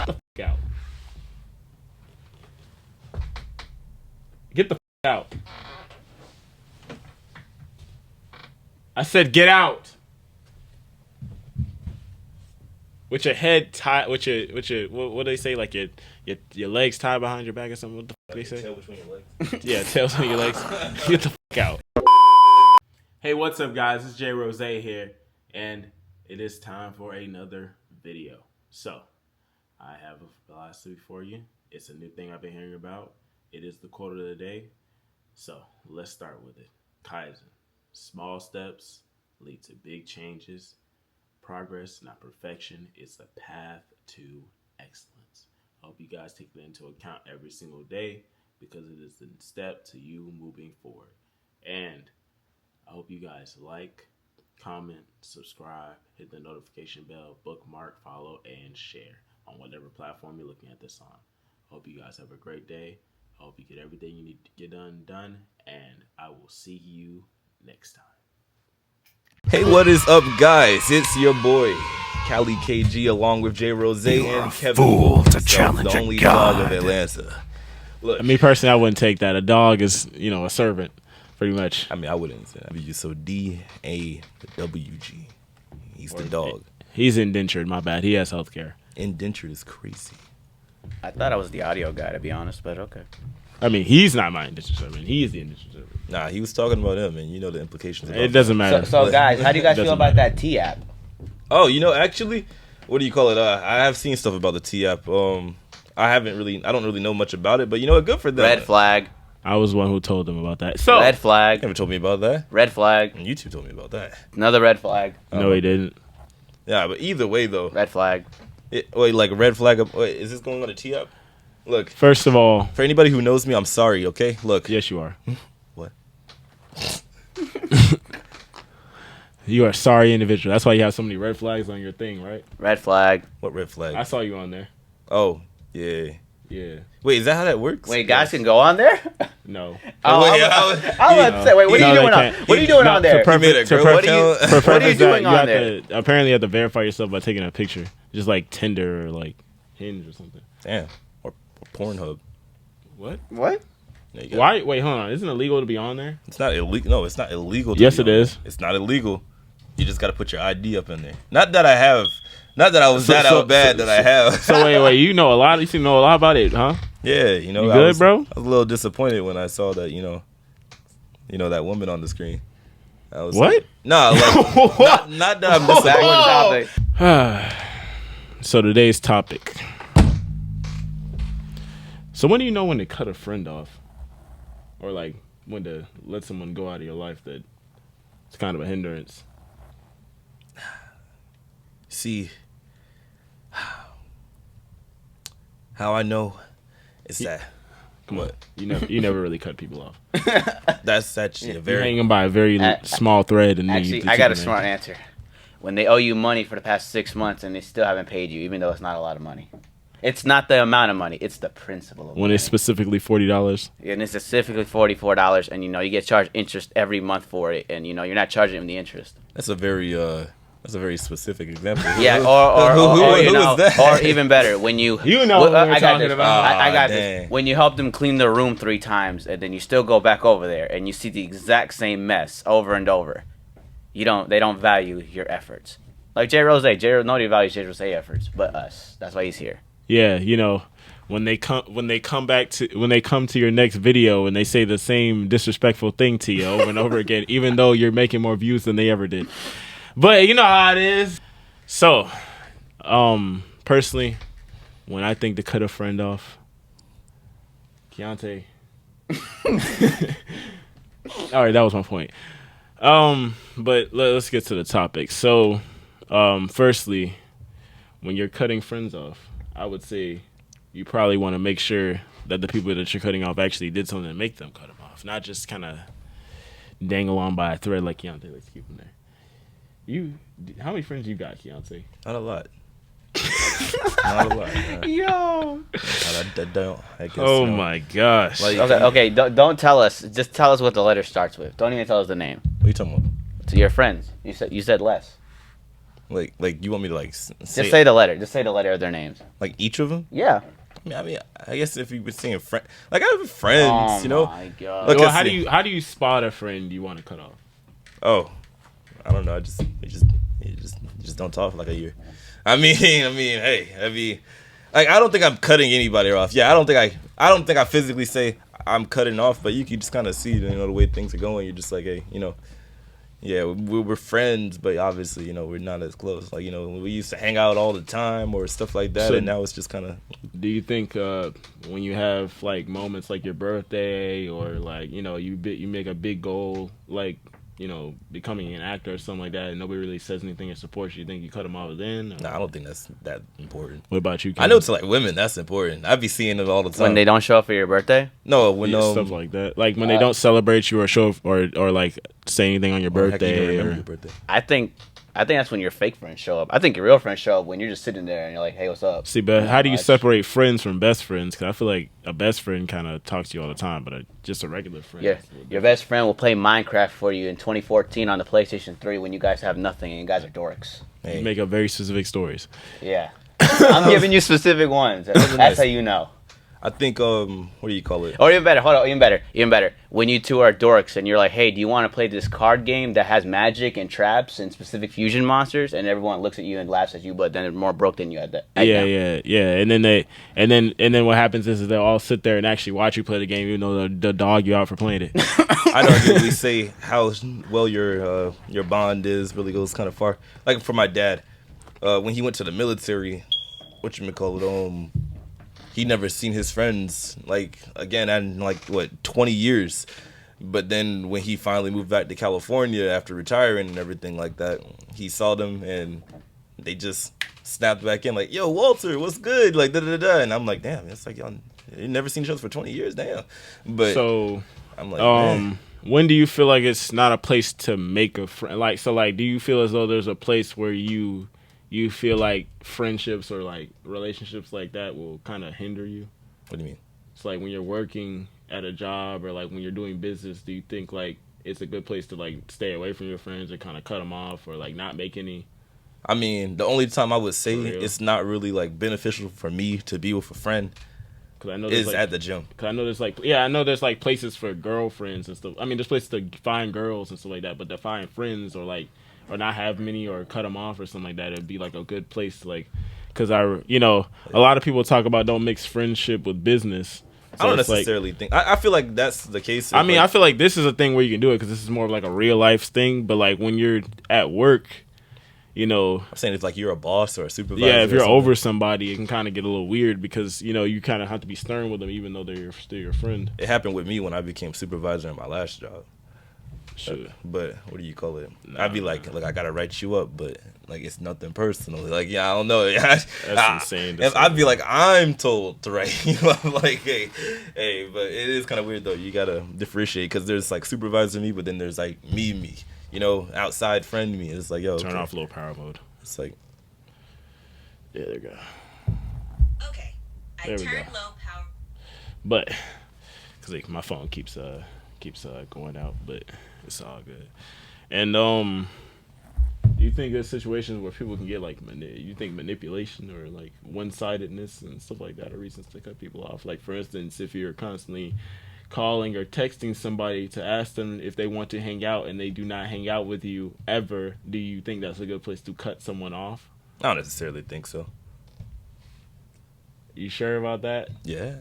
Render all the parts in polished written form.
the f*** out. Get the f*** out. I said get out. With your head tied, with your what do they say? Like your legs tied behind your back or something. What the fuck they say? Tail between your legs. Yeah, tail between your legs. Get the fuck out. Hey, what's up, guys? It's Jay Rose here, and it is time for another video. So, I have a philosophy for you. It's a new thing I've been hearing about. It is the quote of the day. So, let's start with it. Kaizen. Small steps lead to big changes. Progress, not perfection, is the path to excellence. I hope you guys take that into account every single day because it is the step to you moving forward. And I hope you guys like, comment, subscribe, hit the notification bell, bookmark, follow, and share on whatever platform you're looking at this on. I hope you guys have a great day. I hope you get everything you need to get done, and I will see you next time. Hey, what is up, guys? It's your boy, Cali KG, along with Jay Rose and Kevin. Fool to himself, challenge the a only god. dog of Atlanta. Look, Me personally, I wouldn't take that. A dog is, a servant, pretty much. I mean, I wouldn't say that. So DAWG. He's the dog. He's indentured, my bad. He has health care. Indentured is crazy. I thought I was the audio guy, to be honest, but okay. I mean, he's not my indentured servant. He is the indentured servant. Nah, he was talking about him, and you know the implications. It doesn't matter. So guys, how do you guys feel Doesn't about matter. that T app? Oh, actually, what do you call it? I have seen stuff about the T app. I don't really know much about it, but good for them. Red flag. I was one who told them about that. So Red You flag. never told me about that. Red flag. And YouTube told me about that. Another red flag. no, he didn't. Yeah, but either way, though. Red flag. Like red flag. Wait, is this going on the T app? Look, First of all, for anybody who knows me, I'm sorry, okay? Look. yes, you are. What? You are a sorry individual. That's why you have so many red flags on your thing, right? Red flag. What red flag? I saw you on there. Oh, yeah. Yeah. Wait, is that how that works? Wait, guys can go on there? No. Oh, wait, I was about to say, wait, what are you No, doing they on? can't. What are you doing No, on there? to You made a to girl preface- What are you- to what are you preface doing that, on have there? to, apparently, you have to verify yourself by taking a picture, just like Tinder or like Hinge or something. Damn. Or Pornhub. What? What? Yeah, you got- Why? Wait, hold on. Isn't it illegal to be on there? It's not illegal. No, it's not illegal. Yes, it is. It's not illegal. You just got to put your ID up in there. Not that I was So- that so- out bad so- that I have. So wait, you know a lot. You seem to know a lot about it, huh? Yeah, You I good, was, bro? I was a little disappointed when I saw that, that woman on the screen. I was What? Like, nah, like not that I'm Back disappointed. on topic. So today's topic. So when do you know when to cut a friend off, or like when to let someone go out of your life that it's kind of a hindrance? See, how I know is that Come what? on, you never really cut people off. That's actually a You're very hanging by a very small thread, and Actually, I got a smart answer. When they owe you money for the past 6 months and they still haven't paid you, even though it's not a lot of money. It's not the amount of money; it's the principle of When money. it's specifically $40. And it's specifically $44, and you get charged interest every month for it, and you're not charging them the interest. that's a very specific example. Yeah, or who was that? or even better, when you know what we're I got talking this. about. I got Dang. this. When you help them clean their room 3 times, and then you still go back over there, and you see the exact same mess over and over, they don't value your efforts. Like nobody values Jay Rose efforts, but us. That's why he's here. Yeah, when they come to your next video and they say the same disrespectful thing to you over and over again, even though you're making more views than they ever did. But you know how it is. So, personally, when I think to cut a friend off, Keontae. All right, that was my point. But let's get to the topic. So, firstly, when you're cutting friends off, I would say you probably want to make sure that the people that you're cutting off actually did something to make them cut them off, not just kind of dangle on by a thread like Keontae. Let's keep him there. How many friends you got, Keontae? Not a lot. Not a lot. Yo. I guess. Oh my gosh. Like, Okay. Don't tell us. Just tell us what the letter starts with. Don't even tell us the name. What are you talking about? To your friends. You said less. Like you want me to like say, Just say the letter. Just say the letter of their names. like each of them? Yeah. I mean, I guess if you were saying friend, like I have friends, Oh you know. my god. Look, Well, I how do you spot a friend you want to cut off? Oh, I don't know. You just don't talk for like a year. I mean, hey, like I don't think I'm cutting anybody off. Yeah, I don't think I physically say I'm cutting off, but you can just kind of see, you know, the way things are going. You're just like, hey, you know, yeah, we're friends, but obviously, you know, we're not as close. Like, you know, we used to hang out all the time or stuff like that, So- and now it's just kind of. Do you think when you have like moments like your birthday or like you make a big goal like becoming an actor or something like that, and nobody really says anything or supports you, think you cut them off then? Or? Nah, I don't think that's that important. What about you, I Ken? know to like women, that's important. I be seeing it all the time. When they don't show up for your birthday? no, when Yeah, stuff like that, like when they don't celebrate you or show or like say anything on your or heck, you don't birthday. remember Or, your birthday. I think that's when your fake friends show up. I think your real friends show up when you're just sitting there and you're like, hey, what's up? see, but how do you much. separate friends from best friends? Because I feel like a best friend kind of talks to you all the time, but just a regular friend. Yeah, your best friend will play Minecraft for you in 2014 on the PlayStation 3 when you guys have nothing and you guys are dorks. You make up very specific stories. Yeah. I'm giving you specific ones. That's how you know. I think what do you call it? Or even better, hold on, even better. When you two are dorks and you're like, hey, do you want to play this card game that has magic and traps and specific fusion monsters? And everyone looks at you and laughs at you, but then they're more broke than you at that. Yeah. And then what happens is they'll all sit there and actually watch you play the game, even though they'll dog you out for playing it. I'd arguably say how well your bond is really goes kind of far. Like for my dad, when he went to the military, he never seen his friends like again in like 20 years. But then when he finally moved back to California after retiring and everything like that, he saw them and they just snapped back in like, yo, Walter, what's good? Like da da da. And I'm like, damn, it's like y'all you never seen each other for 20 years, damn. But So I'm like, man. when do you feel like it's not a place to make a friend? Like, so like, do you feel as though there's a place where you feel like friendships or like relationships like that will kind of hinder you? What do you mean? It's like when you're working at a job or like when you're doing business, do you think like it's a good place to like stay away from your friends or kind of cut them off or like not make any? I mean, the only time I would say For real? it's not really like beneficial for me to be with a friend Because I know is there's like, at the gym. Cause I know there's like, yeah, I know there's like places for girlfriends and stuff. I mean, there's places to find girls and stuff like that, but to find friends or like, or not have many or cut them off or something like that, it'd be like a good place to like, cause a lot of people talk about don't mix friendship with business. So I don't it's like- necessarily think. I feel like that's the case. I mean, like, I feel like this is a thing where you can do it because this is more of like a real life thing. But like when you're at work, I'm saying if like you're a boss or a supervisor. yeah, if or you're something. over somebody, it can kind of get a little weird because you kind of have to be stern with them, even though they're still your friend. It happened with me when I became supervisor in my last job. Sure. But what do you call it? I'd be like, look, I gotta write you up, but like it's nothing personal. Like, yeah, I don't know. That's insane to If say. I'd be like, I'm told to write you up, like, hey, but it is kind of weird though. You gotta differentiate because there's like supervisor me, but then there's like me, outside friend me. It's like, yo, Turn okay. off low power mode. It's like, Yeah, there we go. Okay. I There we turned go. low power. But because like, my phone keeps going out, but it's all good. And do you think there's situations where people can get like you think manipulation or like one-sidedness and stuff like that are reasons to cut people off? Like for instance, if you're constantly calling or texting somebody to ask them if they want to hang out and they do not hang out with you ever, do you think that's a good place to cut someone off? I don't necessarily think so. You sure about that? Yeah.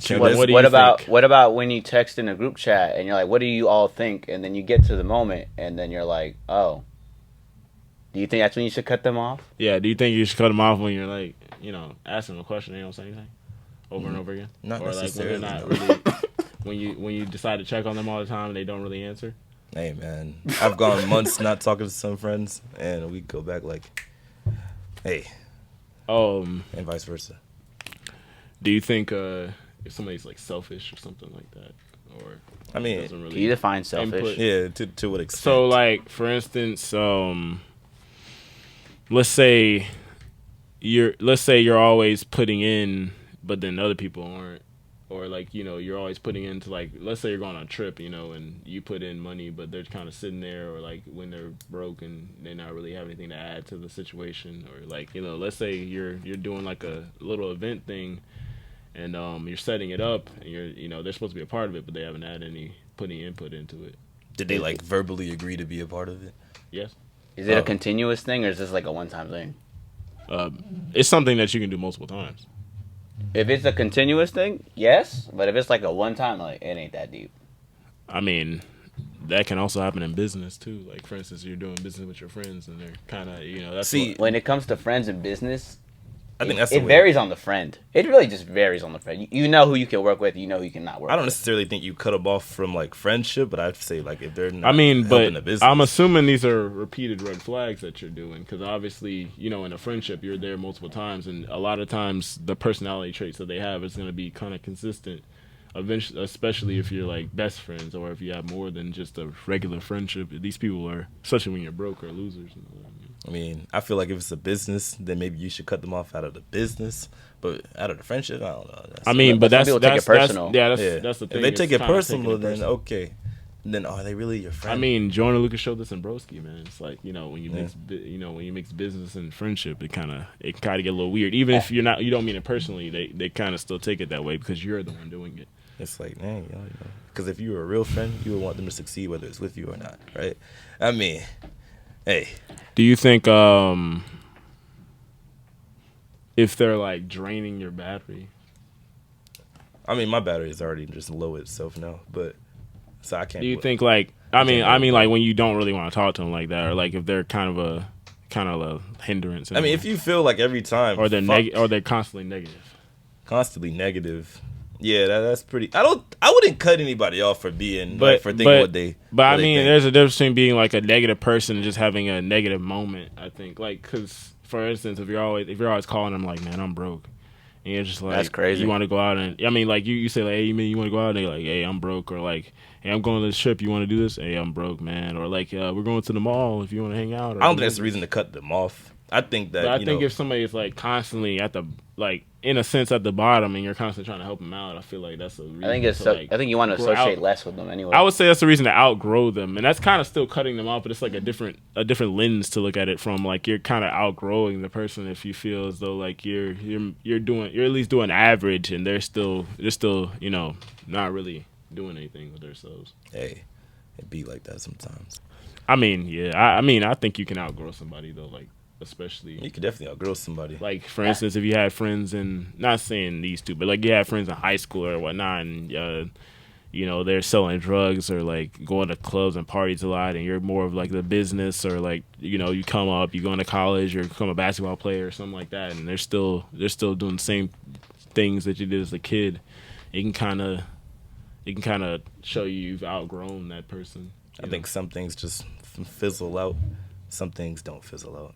What do you think? What about when you text in a group chat and you're like, what do you all think? And then you get to the moment and then you're like, oh. Do you think that's when you should cut them off? Yeah, do you think you should cut them off when you're like, asking them a question and they don't say anything over and over again? Not or necessarily, like when no. they're not really when you decide to check on them all the time and they don't really answer? Hey man, I've gone months not talking to some friends, and we go back like, hey, and vice versa. Do you think if somebody's like selfish or something like that, or I mean, doesn't Can really you define selfish? Input. yeah, to what extent? So like for instance, let's say you're always putting in, but then other people aren't, or like you're always putting into like, let's say you're going on a trip, and you put in money, but they're kind of sitting there, or like when they're broke and they not really have anything to add to the situation, or like let's say you're doing like a little event thing, and you're setting it up, and they're supposed to be a part of it, but they haven't had any putting input into it. Did they like verbally agree to be a part of it? Yes. Is it a continuous thing or is this like a one-time thing? It's something that you can do multiple times. If it's a continuous thing, yes. But if it's like a one-time, like it ain't that deep. I mean, that can also happen in business too. Like for instance, you're doing business with your friends, and they're kind of that's See, When it comes to friends and business, I think that's it the way. varies on the friend. It really just varies on the friend. You know who you can work with. You know who you cannot work with. I don't necessarily think you cut them off from like friendship, but I'd say like if they're not. I mean, helping but the business, I'm assuming these are repeated red flags that you're doing, because obviously, in a friendship, you're there multiple times, and a lot of times the personality traits that they have is going to be kind of consistent. Eventually, especially if you're like best friends, or if you have more than just a regular friendship. These people are, especially when you're broke, are losers. I mean, I feel like if it's a business, then maybe you should cut them off out of the business, but out of the friendship, I don't know. I mean, but some that's people take it personal. That's Yeah, that's the thing. if they It's take it kinda personal, taking it then personal. okay. Then are they really your friend? I mean, Jordan Lucas showed this in Broski, man. It's like when you mix, when you mix business and friendship, it kind of get a little weird. Even if you don't mean it personally, they kind of still take it that way because you're the one doing it. it's like, dang, because if you were a real friend, you would want them to succeed, whether it's with you or not, right? I mean, hey, Do you think if they're like draining your battery? I mean, my battery is already just low itself now, but so I can't. Do you think like I mean like when you don't really want to talk to them like that, or like if they're kind of a hindrance? I mean, if you feel like every time, or they're or they're constantly negative. constantly negative. Yeah, that's pretty. I wouldn't cut anybody off for being like for thinking what they. But what I they mean, think. there's a difference between being like a negative person and just having a negative moment. I think, like, because for instance, if you're always calling them like, man, I'm broke, and you're just like, That's crazy. You want to go out and I mean, like you say like, hey, man, you want to go out? And they're like, hey, I'm broke, or like, hey, I'm going to this trip. You want to do this? Hey, I'm broke, man. Or like, we're going to the mall if you want to hang out. Or I don't think that's the reason to cut them off. I think that But I think if somebody is like constantly at the in a sense at the bottom, and you're constantly trying to help them out, I feel like that's a reason. I think it's. to, like, I think you want to grow associate out. less with them anyway. I would say that's the reason to outgrow them, and that's kind of still cutting them off, but it's like a different lens to look at it from. Like you're kind of outgrowing the person if you feel as though like you're at least doing average, and they're still not really doing anything with themselves. hey, it be like that sometimes. I mean, yeah, I think you can outgrow somebody though, like especially. You could definitely outgrow somebody. Like, for instance, if you had friends in, not saying these two, but like you had friends in high school or whatnot, and, they're selling drugs or like going to clubs and parties a lot, and you're more of like the business, or like, you come up, you go into college or become a basketball player or something like that, and they're still doing the same things that you did as a kid. It can kind of show you've outgrown that person. I think some things just fizzle out. Some things don't fizzle out.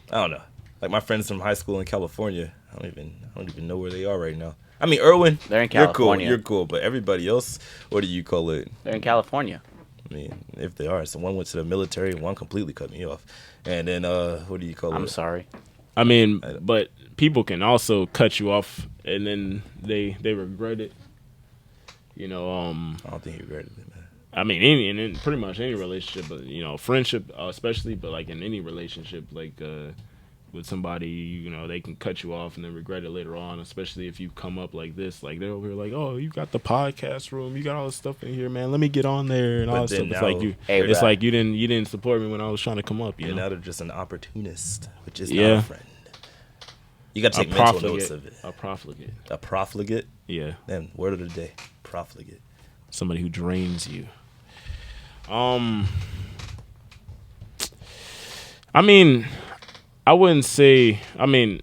I don't know. Like my friends from high school in California, I don't even know where they are right now. I mean, Irwin, They're in California. You're cool, but everybody else, what do you call it? They're in California. I mean, if they are, so one went to the military, one completely cut me off, and then what do you call it? I'm sorry. I mean, but people can also cut you off, and then they regret it. I don't think you regretted it, man. I mean, in pretty much any relationship, but friendship especially, but like in any relationship, like with somebody, they can cut you off and then regret it later on. Especially if you come up like this, like they're over here like, oh, you got the podcast room, you got all this stuff in here, man. Let me get on there and But all this stuff. then It's now- like Hey, it's bro. like you didn't support me when I was trying to come up. And now they're just an opportunist, which is Yeah. not a friend. You got to A take mental notes profligate. of it. A profligate. A profligate? Yeah. Then word of the day, profligate. Somebody who drains you. I mean, I wouldn't say. I mean,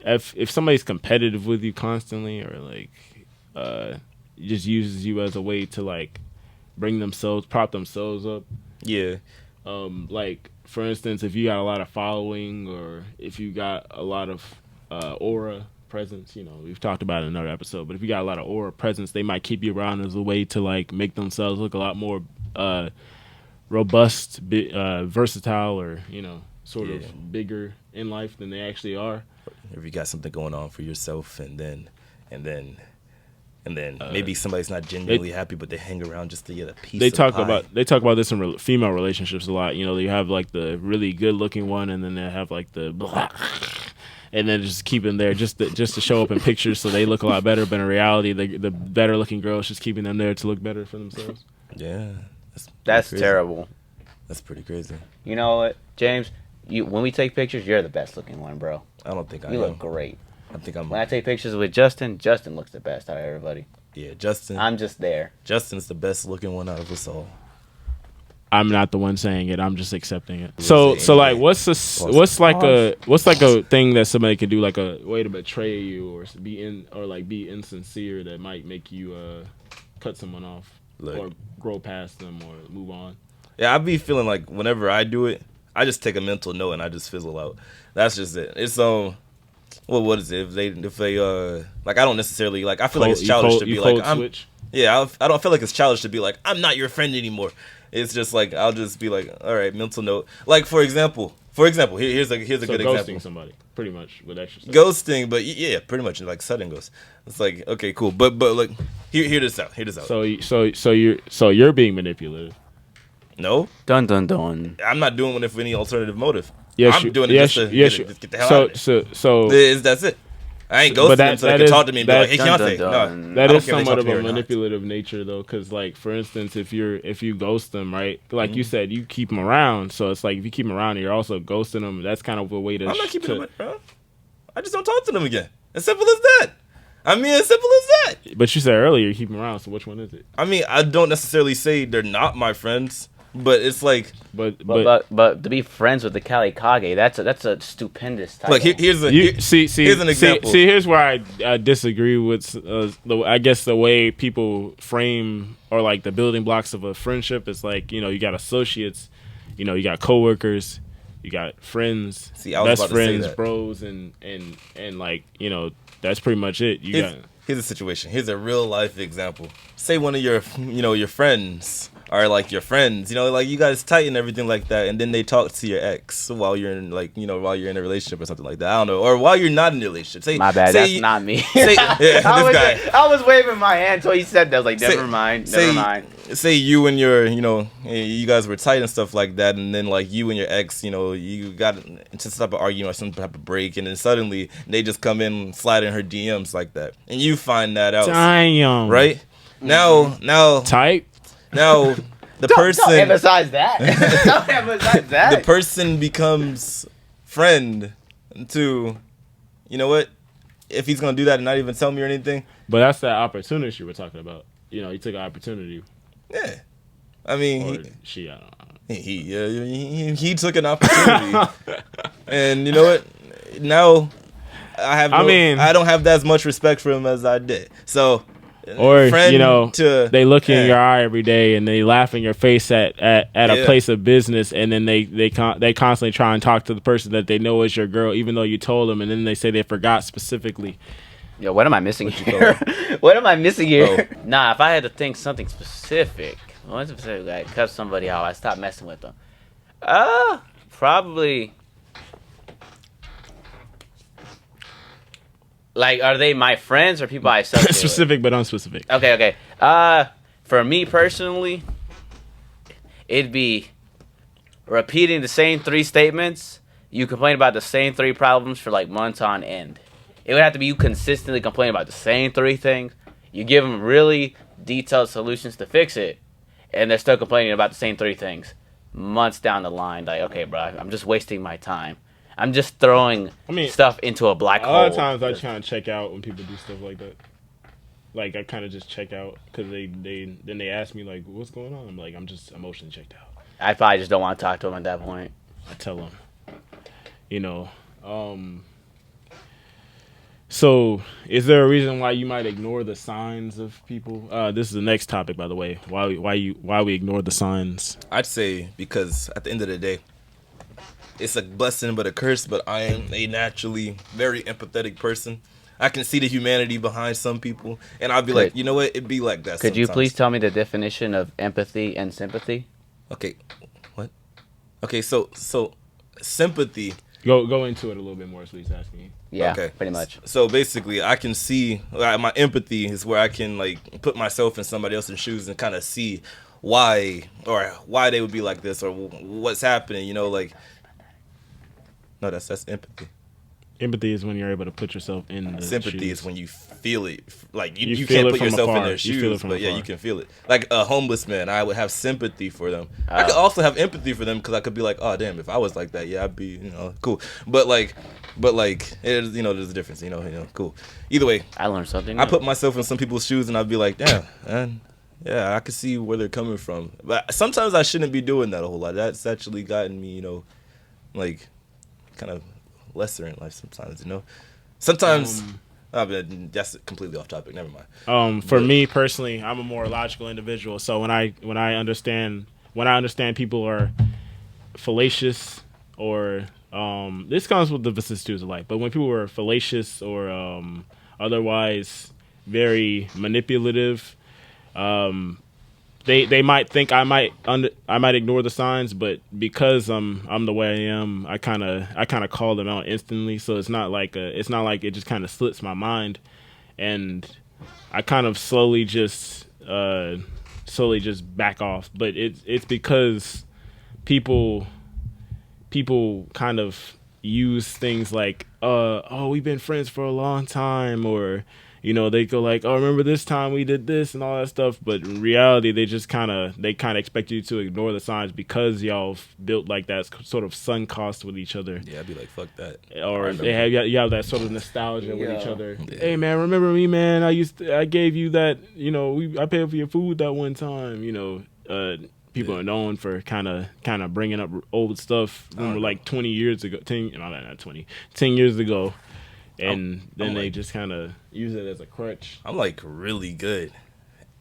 if somebody's competitive with you constantly, or like, just uses you as a way to like prop themselves up. Yeah. Like for instance, if you got a lot of following, or if you got a lot of aura presence, we've talked about it in another episode, but if you got a lot of aura presence, they might keep you around as a way to like make themselves look a lot more robust, versatile, or sort Yeah. of bigger in life than they actually are. If you got something going on for yourself, and then and then maybe somebody's not genuinely happy, but they hang around just to get a piece. They of talk pie. about this in female relationships a lot. You know, you have like the really good looking one, and then they have like the blah, and then just keep them there just to show up in pictures so they look a lot better. But in reality, the better looking girl is just keeping them there to look better for themselves. Yeah, That's crazy. terrible. That's pretty crazy. You know what, James? When we take pictures, you're the best looking one, bro. I don't think I You am. look great. I think I'm. When I take pictures with Justin looks the best out of everybody. Yeah, Justin. I'm just there. Justin's the best looking one out of us all. I'm not the one saying it. I'm just accepting it. We'll So say like, anyway. what's like a thing that somebody can do, like a way to betray you or be insincere that might make you cut someone off Look. or grow past them or move on. Yeah, I be feeling like whenever I do it, I just take a mental note and I just fizzle out. That's just it. It's well, what is it? If they like, I don't necessarily like. I feel like it's childish to be like, switch. yeah, I don't feel like it's childish to be like, I'm not your friend anymore. It's just like, I'll just be like, all right, mental note. Like for example, here's a So good ghosting example. somebody, pretty much with extra stuff. Ghosting, but yeah, pretty much like sudden ghost. It's like, okay, cool, but like, hear this out. So you're being manipulative. No, Dun dun dun. I'm not doing it with any alternative motive. Yes, I'm you- doing it yes, just to yes, get the hell out of it. So That's it. I ain't But ghosting them so they that can is- talk to me and be that- like, hey, Dun, Keontae. dun, No, dun. that I don't is care if they somewhat talk of to me a or not. manipulative nature, though, because like for instance, if you ghost them, right? Like Mm-hmm. you said, you keep them around, so it's like if you keep them around, and you're also ghosting them. That's kind of a way to. I'm not keeping them around. I just don't talk to them again. As simple as that. I mean, as simple as that. But you said earlier you keep them around, so which one is it? I mean, I don't necessarily say they're not my friends, but it's like, But But to be friends with the Kali Kage, that's a stupendous title. like here's a you see here's an example. See, here's where I disagree with I guess the way people frame or like the building blocks of a friendship is like, you got associates, you got coworkers, you got friends, See, I was best about to say friends, that. bros, and like that's pretty much it. You got Here's a situation. Here's a real life example. Say one of your your friends are like your friends, like you guys tight and everything like that, and then they talk to your ex while you're in while you're in a relationship or something like that. I don't know, or while you're not in a relationship. Say, My bad, say that's you- not me. Say, yeah, this guy. I was waving my hand until he said that. I was like, never mind. Say you and your, you guys were tight and stuff like that, and then like you and your ex, you got into some type of argument or some type of break, and then suddenly they just come in, slide in her DMs like that, and you find that out, damn right? Now, type. now the person, Don't emphasize that. Don't emphasize that. the person becomes friend to, you know what? If he's gonna do that and not even tell me or anything, But that's that opportunity you were talking about. You took an opportunity, yeah. I mean, or she. I don't know. he took an opportunity, and you know what? Now I don't have that as much respect for him as I did. So, Or friend they look in yeah. your eye every day and they laugh in your face at a Yeah. place of business, and then they constantly try and talk to the person that they know is your girl, even though you told them, and then they say they forgot specifically. Yo, what am I missing here? What am I missing here? Bro. Nah, if I had to think something specific, one specific, like cut somebody out, I stopped messing with them. Probably. Like, are they my friends or people I associate with? Specific but unspecific. Okay. For me personally, it'd be repeating the same 3 statements. You complain about the same 3 problems for like months on end. It would have to be you consistently complain about the same 3 things. You give them really detailed solutions to fix it, and they're still complaining about the same 3 things months down the line. Like, okay, bro, I'm just wasting my time. I'm just throwing stuff into a black A hole. lot of times I try and check out when people do stuff like that. Like I kind of just check out because they ask me like, what's going on? I'm like, I'm just emotionally checked out. I probably just don't want to talk to them at that point. I tell them, So, is there a reason why you might ignore the signs of people? This is the next topic, by the way. Why we ignore the signs? I'd say because at the end of the day, it's a blessing but a curse. But I am a naturally very empathetic person. I can see the humanity behind some people, and I'll be like, you know what? It'd be like that. Could you sometimes. please tell me the definition of empathy and sympathy? Okay, what? Okay, so sympathy Go into it a little bit more. So he's asking you. Yeah, Okay. pretty much. So basically, I can see my empathy is where I can like put myself in somebody else's shoes and kind of see why they would be like this or what's happening. You know, like no, that's empathy. Empathy is when you're able to put yourself in the Sympathy shoes. is when you feel it. Like you You can't feel it put from yourself in afar. their You feel it shoes, from but yeah, afar. you can feel it. Like a homeless man, I would have sympathy for them. I could also have empathy for them because I could be like, oh damn, if I was like that, yeah, I'd be cool. But like, it is, there's a difference. Cool. Either way, I learned something. I new. put myself in some people's shoes and I'd be like, damn, man. Yeah, I could see where they're coming from. But sometimes I shouldn't be doing that a whole lot. That's actually gotten me, like kind of lesser in life sometimes, Sometimes that's completely off topic. Never mind. For me personally, I'm a more logical individual. So when I understand people are fallacious or this comes with the vicissitudes of life. But when people are fallacious or otherwise very manipulative, they might think I might ignore the signs, but because I'm the way I am, I kind of call them out instantly. So it's not like it just kind of slips my mind, and I kind of slowly just back off. But it's because people kind of use things like oh, we've been friends for a long time, or they go like, oh, remember this time we did this and all that stuff. But in reality, they just kind of expect you to ignore the signs because y'all built like that sort of sunk cost with each other. Yeah, I'd be like, fuck that. Or you have that sort of nostalgia with each other. Yeah. Hey man, remember me, man? I gave you that. I paid for your food that one time. People are known for kind of bringing up old stuff from like 20 years ago. 10 years ago. And then they just kind of use it as a crutch. I'm like really good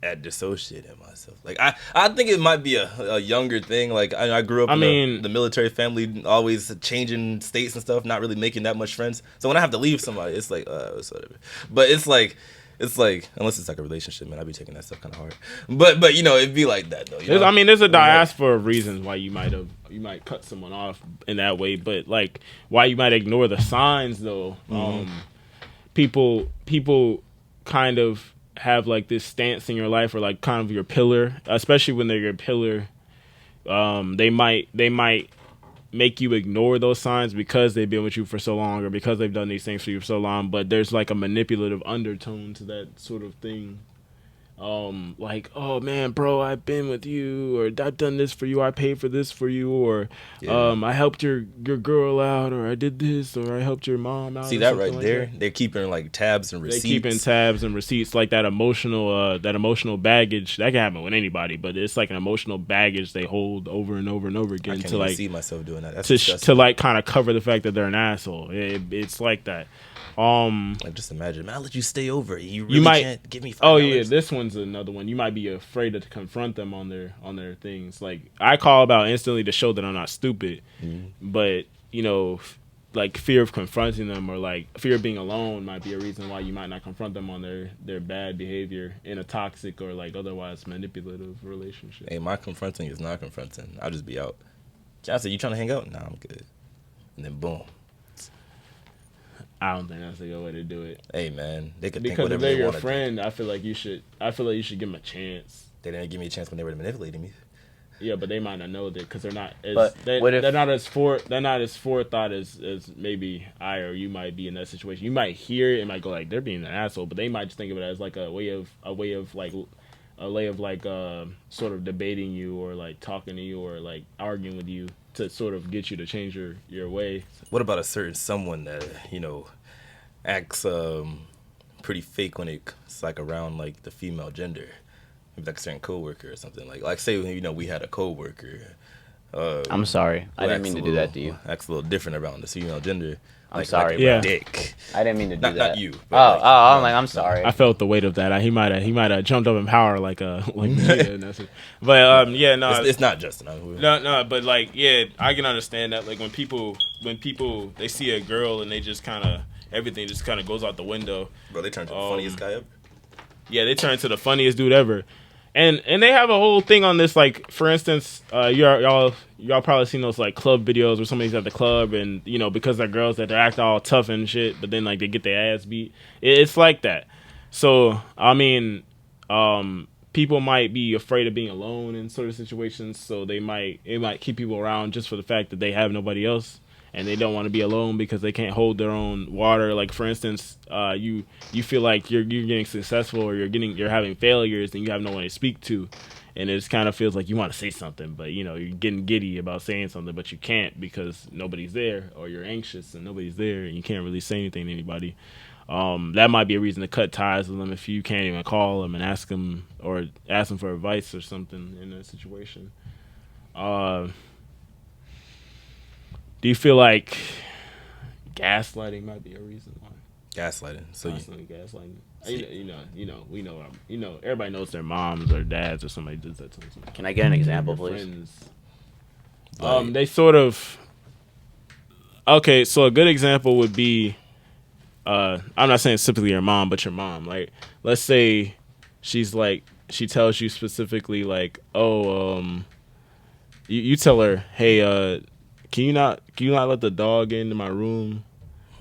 at dissociating myself. Like I think it might be a younger thing. Like I grew up in the military family, always changing states and stuff, not really making that much friends. So when I have to leave somebody, it's like it's whatever. But it's like unless it's like a relationship, man, I'd be taking that stuff kind of hard. But it'd be like that though. There's a diaspora of reasons why you might cut someone off in that way, but like why you might ignore the signs though. People kind of have like this stance in your life or like kind of your pillar, especially when they're your pillar. They might make you ignore those signs because they've been with you for so long or because they've done these things for you for so long, but there's like a manipulative undertone to that sort of thing. Like, oh man, bro, I've been with you, or I've done this for you, I paid for this for you, or I helped your girl out, or I did this, or I helped your mom out. See that right like there? They're keeping like tabs and receipts. They're keeping tabs and receipts, like that emotional baggage. That can happen with anybody, but it's like an emotional baggage they hold over and over and over again. I can't to even like see myself doing that. That's to like kind of cover the fact that they're an asshole. It's like that. Like just imagine, man, I'll let you stay over. You really can't give me $5. Oh yeah, this one's another one. You might be afraid to confront them on their things. Like I call about instantly to show that I'm not stupid, but like fear of confronting them or like fear of being alone might be a reason why you might not confront them on their bad behavior in a toxic or like otherwise manipulative relationship. Hey, my confronting is not confronting. I'll just be out. Johnson, you trying to hang out? Nah, I'm good. And then boom. I don't think that's a good way to do it. Hey man, they could think because whatever if they're they your want. friend, I feel like you should give them a chance. They didn't give me a chance when they were manipulating me. Yeah, but they might not know that because they're not. They're not as forethought as maybe I or you might be in that situation. You might hear it and might go like they're being an asshole, but they might just think of it as like a way of sort of debating you or like talking to you or like arguing with you to sort of get you to change your way. What about a certain someone that acts pretty fake when it's like around like the female gender? Maybe like a certain coworker or something. Like say we had a coworker. I'm sorry, I didn't mean to do that to you. Acts a little different around the female gender. I'm sorry, like yeah. Dick. I didn't mean to do that. Not you. I'm sorry. I felt the weight of that. He might have jumped up in power like Vegeta. But yeah, no, it's not Justin. No, but like yeah, I can understand that. Like when people they see a girl and they just kind of everything just kind of goes out the window. Bro, they turn to the funniest guy ever. Yeah, they turn to the funniest dude ever. And they have a whole thing on this, like, for instance, y'all probably seen those like club videos where somebody's at the club and, you know, because they're girls that they act all tough and shit, but then like they get their ass beat. It's like that. So I mean, people might be afraid of being alone in sort of situations, so it might keep people around just for the fact that they have nobody else. And they don't want to be alone because they can't hold their own water. Like, for instance, you feel like you're getting successful or you're having failures and you have no one to speak to, and it just kind of feels like you want to say something, but you know you're getting giddy about saying something, but you can't because nobody's there, or you're anxious and nobody's there, and you can't really say anything to anybody. That might be a reason to cut ties with them if you can't even call them and ask them for advice or something in a situation. Do you feel like gaslighting might be a reason why? Gaslighting. So Constantly gaslighting. We know. Everybody knows their moms or dads or somebody does that to them. Can I get an example, please? Friends. They sort of. Okay, so a good example would be. I'm not saying specifically your mom, but your mom. Like, let's say she's like, she tells you specifically like, you tell her, hey, Can you not let the dog into my room?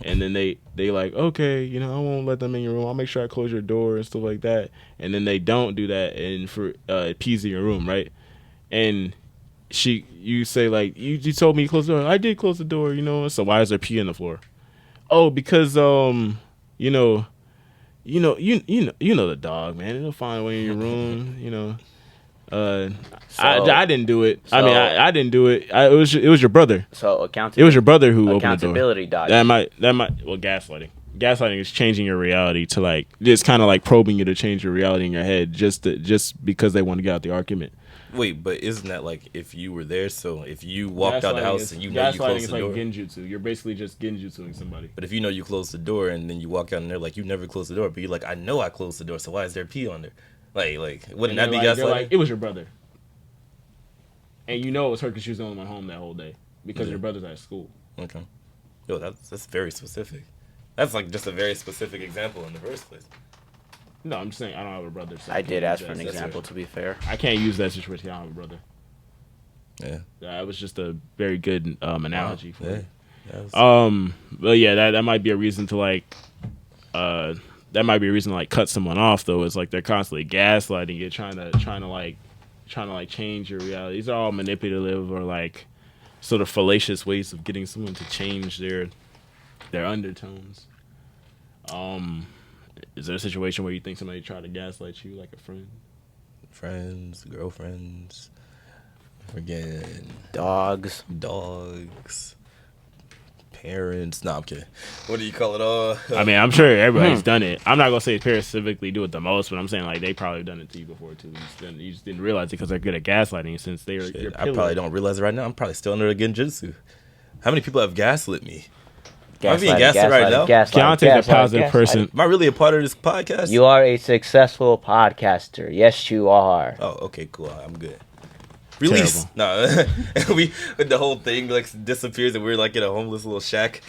And then they like, okay, you know, I won't let them in your room. I'll make sure I close your door and stuff like that. And then they don't do that, and for pees in your room, right? And you say like, you told me to close the door. I did close the door, you know. So why is there pee on the floor? Oh, because you know the dog, man. It'll find a way in your room, you know. I didn't do it. I mean, I didn't do it. It was your brother. So It was your brother who opened the door. Accountability dodge. That might. Well, gaslighting. Gaslighting is changing your reality to like, it's kind of like probing you to change your reality in your head just because they want to get out the argument. wait, but isn't that like if you were there? So if you walked out the house and you know you closed the door, gaslighting is like genjutsu. You're basically just genjutsuing somebody. but if you know you closed the door and then you walk out and they're like, you never closed the door, but you're like, I know I closed the door, so why is there pee on there? Like wouldn't that be gaslighting? Like, it was your brother. And you know it was her because she was the only one home that whole day because your brother's at school. Okay. Yo, that's very specific. That's like just a very specific example in the first place. No, I'm just saying I don't have a brother. So I did ask for an that's example, it. to be fair. I can't use that situation. I don't have a brother. Yeah. That was just a very good analogy for it. Yeah. But yeah, that might be a reason to like, cut someone off though. It's like they're constantly gaslighting you, trying to change your reality. These are all manipulative or like sort of fallacious ways of getting someone to change their undertones. Is there a situation where you think somebody tried to gaslight you, like a friend? Friends, girlfriends, again, Dogs. parents. No, I'm kidding. What do you call it? I mean, I'm sure everybody's done it. I'm not gonna say parents specifically do it the most, but I'm saying like they probably done it to you before too. You just didn't realize it because they're good at gaslighting since they're. I probably don't realize it right now. I'm probably still under the genjutsu. How many people have gaslit me? Am I being gaslit right now? Keontae's a positive person. Am I really a part of this podcast? You are a successful podcaster. Yes, you are. Oh, okay, cool. I'm good. Release. No, the whole thing like disappears and we're like in a homeless little shack.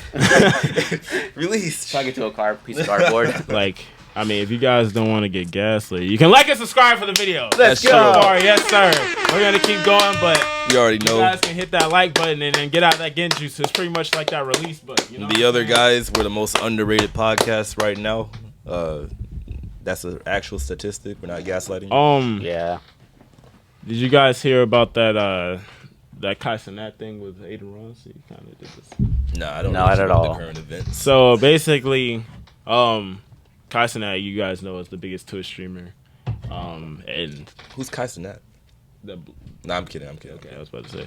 Release. Talking to a piece of cardboard. Like, I mean, if you guys don't want to get gaslit, you can like and subscribe for the video. Let's go. Sorry, yes, sir. We're gonna keep going, but you already know. You guys can hit that like button and then get out that genjutsu. It's pretty much like that release button. You know the other guys were the most underrated podcast right now. That's an actual statistic. We're not gaslighting. Yeah. Did you guys hear about that Kai Cenat thing with Aiden Ross? He kind of did this. No, I don't know at the all. The current events. So basically, Kai Cenat, you guys know, is the biggest Twitch streamer. And who's Kai Cenat? No, I'm kidding. Okay, I was about to say.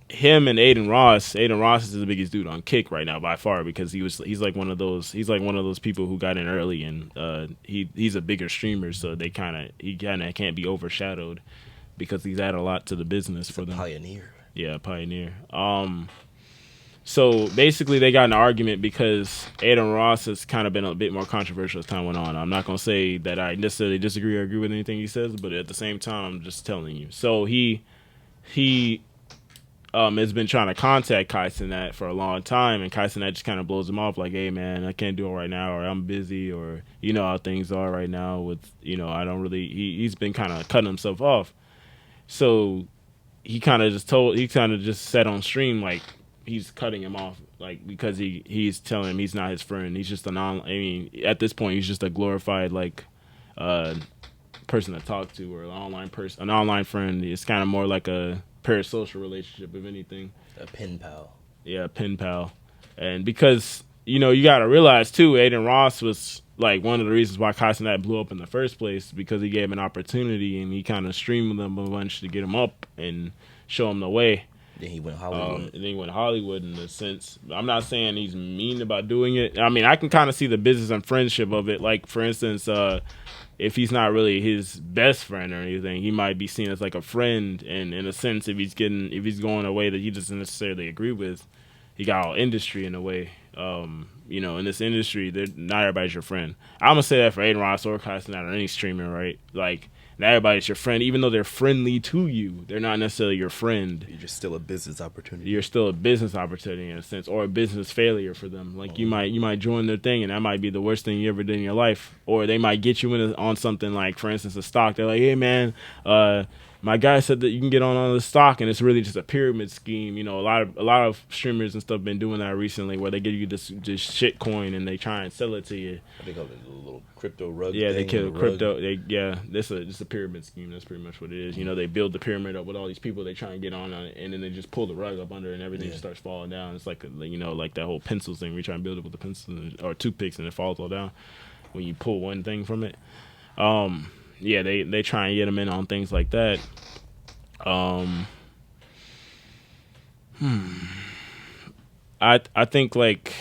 Him and Aiden Ross is the biggest dude on Kick right now by far because he's like one of those people who got in early and he's a bigger streamer, so he kind of can't be overshadowed because he's added a lot to the business for them. Pioneer. Yeah, pioneer. So basically they got in an argument because Aiden Ross has kind of been a bit more controversial as time went on. I'm not gonna say that I necessarily disagree or agree with anything he says, but at the same time I'm just telling you. So he has been trying to contact Kai Cenat for a long time, and Kai Cenat just kind of blows him off like, hey, man, I can't do it right now, or I'm busy, or you know how things are right now with, you know, I don't really, he's been kind of cutting himself off. So he kind of just said on stream, like, he's cutting him off, like, because he's telling him he's not his friend. He's just at this point, he's just a glorified, like, person to talk to, or an online friend. It's kind of more like a parasocial relationship, if anything. A pen pal. Yeah, pen pal. And because, you know, you got to realize, too, Aiden Ross was, like, one of the reasons why Kai Cenat blew up in the first place, because he gave him an opportunity, and he kind of streamed them a bunch to get him up and show him the way. Then he went Hollywood. And then he went Hollywood in a sense. I'm not saying he's mean about doing it. I mean, I can kind of see the business and friendship of it. Like, for instance, if he's not really his best friend or anything, he might be seen as like a friend. And in a sense, if he's going a way that he doesn't necessarily agree with, he got all industry in a way. You know, in this industry, not everybody's your friend. I'm gonna say that for Aiden Ross or Kai Cenat or any streamer, right? Like, not everybody's your friend, even though they're friendly to you. They're not necessarily your friend. You're just still a business opportunity. You're still a business opportunity in a sense, or a business failure for them. Like, you might join their thing, and that might be the worst thing you ever did in your life. Or they might get you on something like, for instance, a stock. They're like, hey man, my guy said that you can get on the stock, and it's really just a pyramid scheme. You know, a lot of streamers and stuff been doing that recently, where they give you this shit coin and they try and sell it to you. They call it a little crypto rug. Yeah, thing, they kill crypto. This is a pyramid scheme. That's pretty much what it is. You know, they build the pyramid up with all these people they try and get on it, and then they just pull the rug up under, and everything just starts falling down. It's like like that whole pencils thing. We try and build it with the pencils or toothpicks, and it falls all down when you pull one thing from it. Yeah, they try and get them in on things like that. I think, like,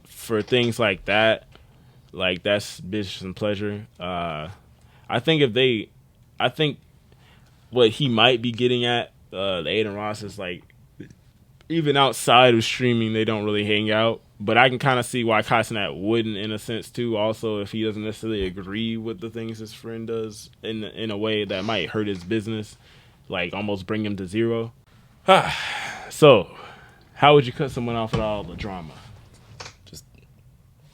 for things like that, like, that's business and pleasure. I think what he might be getting at, the Aiden Ross, is like, even outside of streaming, they don't really hang out. But I can kind of see why Kai Cenat wouldn't, in a sense, too. Also, if he doesn't necessarily agree with the things his friend does in a way that might hurt his business, like almost bring him to zero. So, how would you cut someone off with all the drama? Just,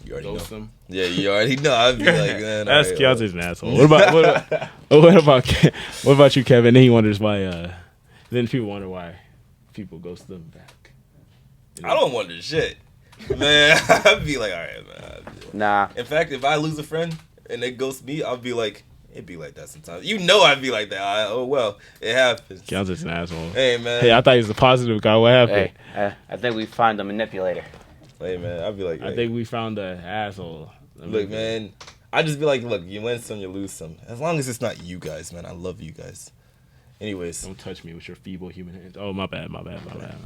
you already Ghost know. them? Yeah, you already know. I'd be like, man, That's all right, Keontae's an asshole. What about you, Kevin? Then he wonders why. Then people wonder why people ghost them back. I don't wonder shit. Man, I'd be like, all right, man. Nah. In fact, if I lose a friend and they ghost me, I'll be like, it'd be like that sometimes. You know I'd be like that. Oh, well, it happens. Keontae's an asshole. Hey, man. Hey, I thought he was a positive guy. What happened? Hey, I think we find the manipulator. Hey, man, I'd be like, I think we found the asshole. look, man, I just be like, look, you win some, you lose some. As long as it's not you guys, man. I love you guys. Anyways. Don't touch me with your feeble human hands. Oh, my bad.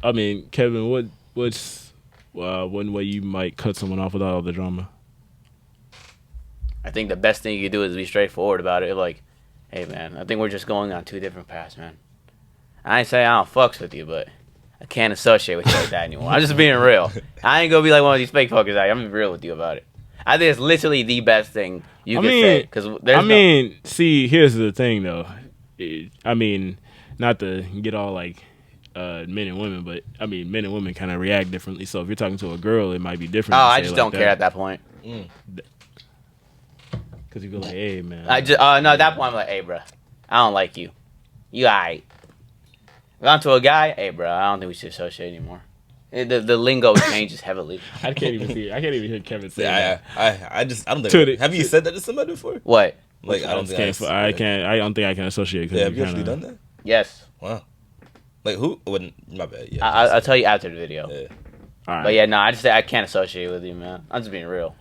I mean, Kevin, what's one way you might cut someone off without all the drama? I think the best thing you can do is be straightforward about it. Like, hey, man, I think we're just going on two different paths, man. I ain't saying I don't fucks with you, but I can't associate with you like that anymore. I'm just being real. I ain't gonna be like one of these fake fuckers. I'm gonna be real with you about it. I think it's literally the best thing you can say. Because see, here's the thing, though. I mean, not to get all like men and women, but I mean, men and women kind of react differently. So if you're talking to a girl, it might be different. Oh, I just don't care at that point. Because you go like, hey, man. No, at that point I'm like, hey, bro, I don't like you. You alright. If I'm to a guy, hey, bro, I don't think we should associate anymore. The lingo changes heavily. I can't even hear Kevin say that. I don't think. Have you said that to somebody before? What? Like, I don't think I think I can associate. Yeah, have you actually done that? Yes. Wow. Like who? My bad. Yeah. I'll tell you after the video. Yeah. All right. But yeah, no, I just say I can't associate with you, man. I'm just being real.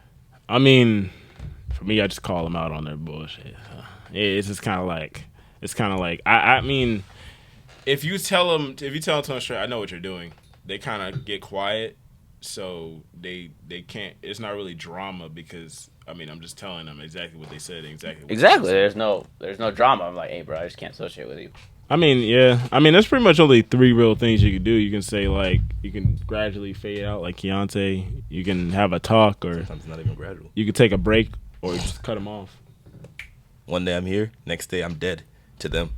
I mean, for me, I just call them out on their bullshit. It's just kind of like, I mean, if you tell them to straight, I know what you're doing. They kind of get quiet, so they can't. It's not really drama because I mean I'm just telling them exactly what they said, exactly. There's no drama. I'm like, hey, bro, I just can't associate with you. I mean, yeah. I mean, there's pretty much only three real things you can do. You can say, like, you can gradually fade out, like Keontae. You can have a talk, or sometimes not even gradual. You can take a break, or just cut them off. One day I'm here, next day I'm dead to them.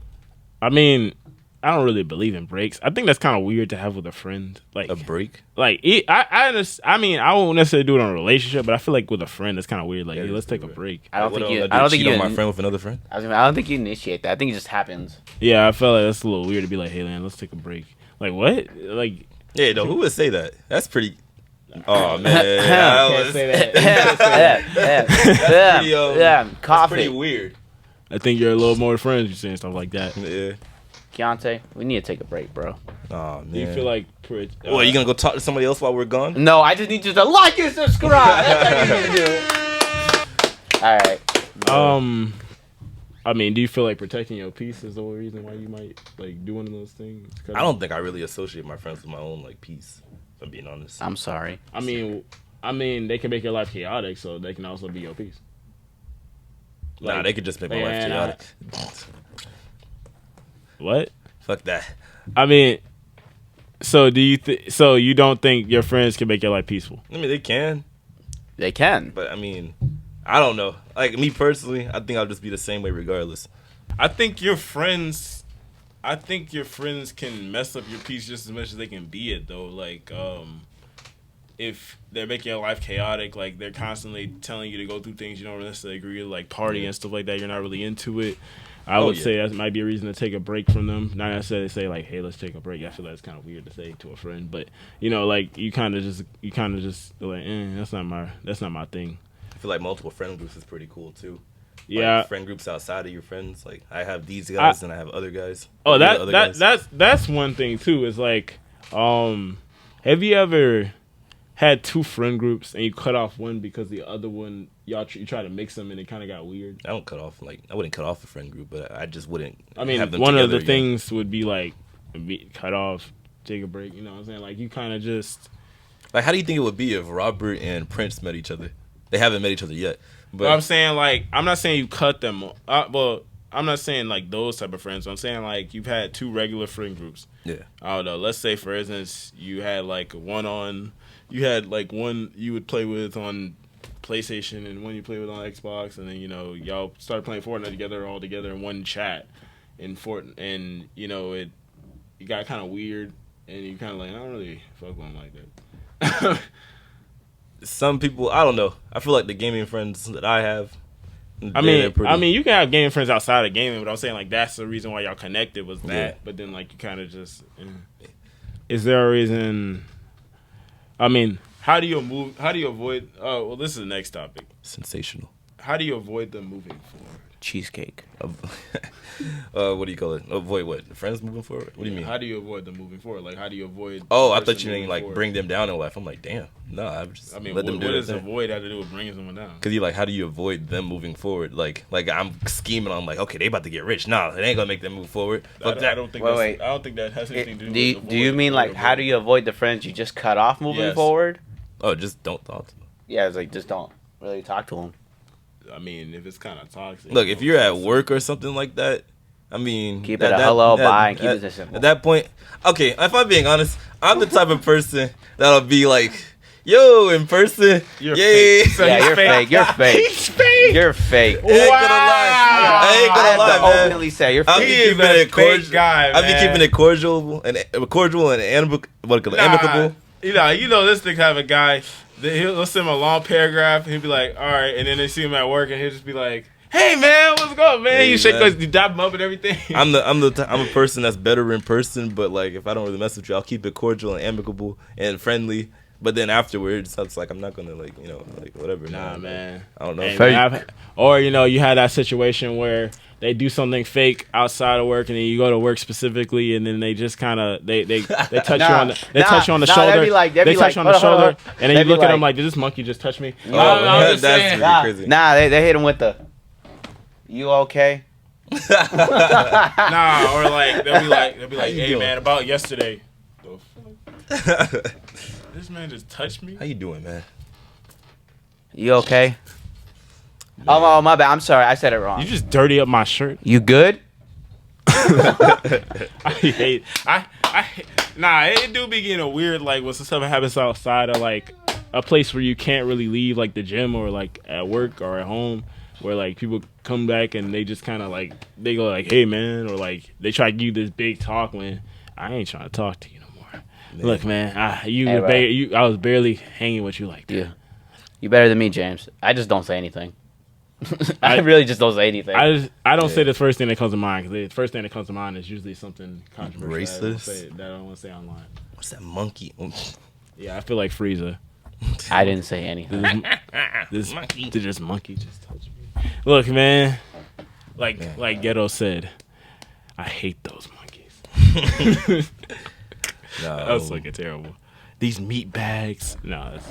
I mean, I don't really believe in breaks. I think that's kind of weird to have with a friend. Like A break? I mean, I won't necessarily do it on a relationship, but I feel like with a friend, it's kind of weird. Like, Yeah, hey, it's let's take a weird. break. I don't What think else? you. Like, I don't they think cheat you. on my friend with another friend. I don't think you initiate that. I think it just happens. Yeah, I felt like that's a little weird to be like, hey, man, let's take a break. Like, what? Like, Yeah, no, who would say that? That's pretty. Oh man, can't say that. Yeah, pretty, yeah. That's Coffee. pretty weird. I think you're a little more friends. You're saying stuff like that. Yeah. Keontae, we need to take a break, bro. Oh man. Do you feel like? What, you gonna go talk to somebody else while we're gone? No, I just need you to like and subscribe. That's what you need to do. All right. I mean, do you feel like protecting your peace is the only reason why you might like do one of those things? I don't think I really associate my friends with my own like peace. If I'm being honest. I'm sorry. I mean, they can make your life chaotic, so they can also be your peace. Nah, Like, they could just make my life man, chaotic. What? Fuck that. I mean, so do you? So you don't think your friends can make your life peaceful? I mean, they can, They can. but I mean, I don't know. Like me personally, I think I'll just be the same way regardless. I think your friends can mess up your peace just as much as they can be it though. Like, if they're making your life chaotic, like they're constantly telling you to go through things you don't necessarily agree with, like party and stuff like that, you're not really into it. I would say that might be a reason to take a break from them. Not necessarily say like, "Hey, let's take a break." I feel like it's kind of weird to say to a friend, but you know, like you kind of just like, that's not my thing. I feel like multiple friend groups is pretty cool too. Yeah. Like friend groups outside of your friends. Like I have these guys and I have other guys. Oh, Other guys. that's one thing too. Is like, have you ever had two friend groups and you cut off one because the other one you try to mix them and it kind of got weird? I don't cut off I wouldn't cut off a friend group, but I just wouldn't. I mean, have them one of the together again. things would be like cut off, take a break. You know what I'm saying? Like you kind of just. Like, how do you think it would be if Robert and Prince met each other? They haven't met each other yet. But I'm saying like I'm not saying you cut them. Well, I'm not saying like those type of friends. I'm saying like you've had two regular friend groups. yeah, I don't know. Let's say for instance you had like one you would play with on PlayStation and one you play with on Xbox, and then you know y'all started playing Fortnite together all together in one chat in Fortnite, and you know it got kind of weird, and you kind of like I don't really fuck with them like that. some people, I don't know. I feel like the gaming friends that I have. I mean, you can have gaming friends outside of gaming, but I'm saying like that's the reason why y'all connected was that. Yeah. But then like you kind of just. Is there a reason? I mean, how do you avoid? Oh, well, this is the next topic. sensational. How do you avoid them moving forward? Cheesecake. What do you call it? Avoid what? Friends moving forward? What do you mean? How do you avoid them moving forward? Like, how do you avoid? Oh, the I thought person you mean moving like forward? bring them down in life. I'm like, damn. No, I just I mean, let them what do does it. avoid have to do with bringing someone down? Because you like, how do you avoid them moving forward? Like I'm scheming. I'm like, okay, they about to get rich. Nah, it ain't gonna make them move forward. Fuck I that. don't think. Wait. I don't think that has anything to do. with Do you mean like how do you avoid the friends you just cut off moving Yes. forward? Oh, just don't talk to them. Yeah, it's like just don't really talk to them. I mean, if it's kind of toxic. Look, if you're at work or something like that, I mean, Keep it a hello, bye, and keep it simple. At that point, okay, if I'm being honest, I'm the type of person that'll be like, yo, in person, You're yay. fake. So Yeah, he's you're fake. You're fake. He's fake. You're fake. I ain't gonna lie. I ain't I gonna have lie, to man. openly say you're I'll fake. be He's keeping a it cordial. fake guy, I'll be man. keeping it cordial and amicable. You know, this thing kind of a guy. He'll send him a long paragraph. And he'll be like, "All right," and then they see him at work, and he'll just be like, "Hey, man, what's going, man?" Hey, You shake, man. you dap him up and everything. I'm a person that's better in person, but like if I don't really mess with you, I'll keep it cordial and amicable and friendly. But then afterwards, it's like I'm not gonna like whatever. Nah, man. I don't know. And or you had that situation where they do something fake outside of work, and then you go to work specifically, and then they just kind of they touch you on the touch you on the shoulder. they'd be like, they touch you on the hold on, shoulder, hold on. and then They'd you be look at them like- like, "Did this monkey just touch me?" Oh, I'm just that's saying. really crazy. Nah, they hit him with the. You okay? Nah, or like they'll be like, you "Hey, doing? man, about yesterday." The fuck? This man just touched me. How you doing, man? You okay? Oh, my bad. I'm sorry. I said it wrong. You just dirty up my shirt. You good? I hate. Nah. It do be getting weird. Like when some stuff happens outside of like a place where you can't really leave, like the gym or like at work or at home. where like people come back and they just kind of like they go like, "Hey man," or like they try to give you this big talk when I ain't trying to talk to you no more. Look, man, I was barely hanging with you like that. Yeah. You better than me, James. I just don't say anything. I really just don't say anything. I don't say the first thing that comes to mind because the first thing that comes to mind is usually something controversial Racist? that I don't want to say online. What's that monkey? Yeah, I feel like Frieza. I didn't say anything. This monkey just touched me. Look, man, like Ghetto said, I hate those monkeys. That was fucking terrible. These meat bags. No, that's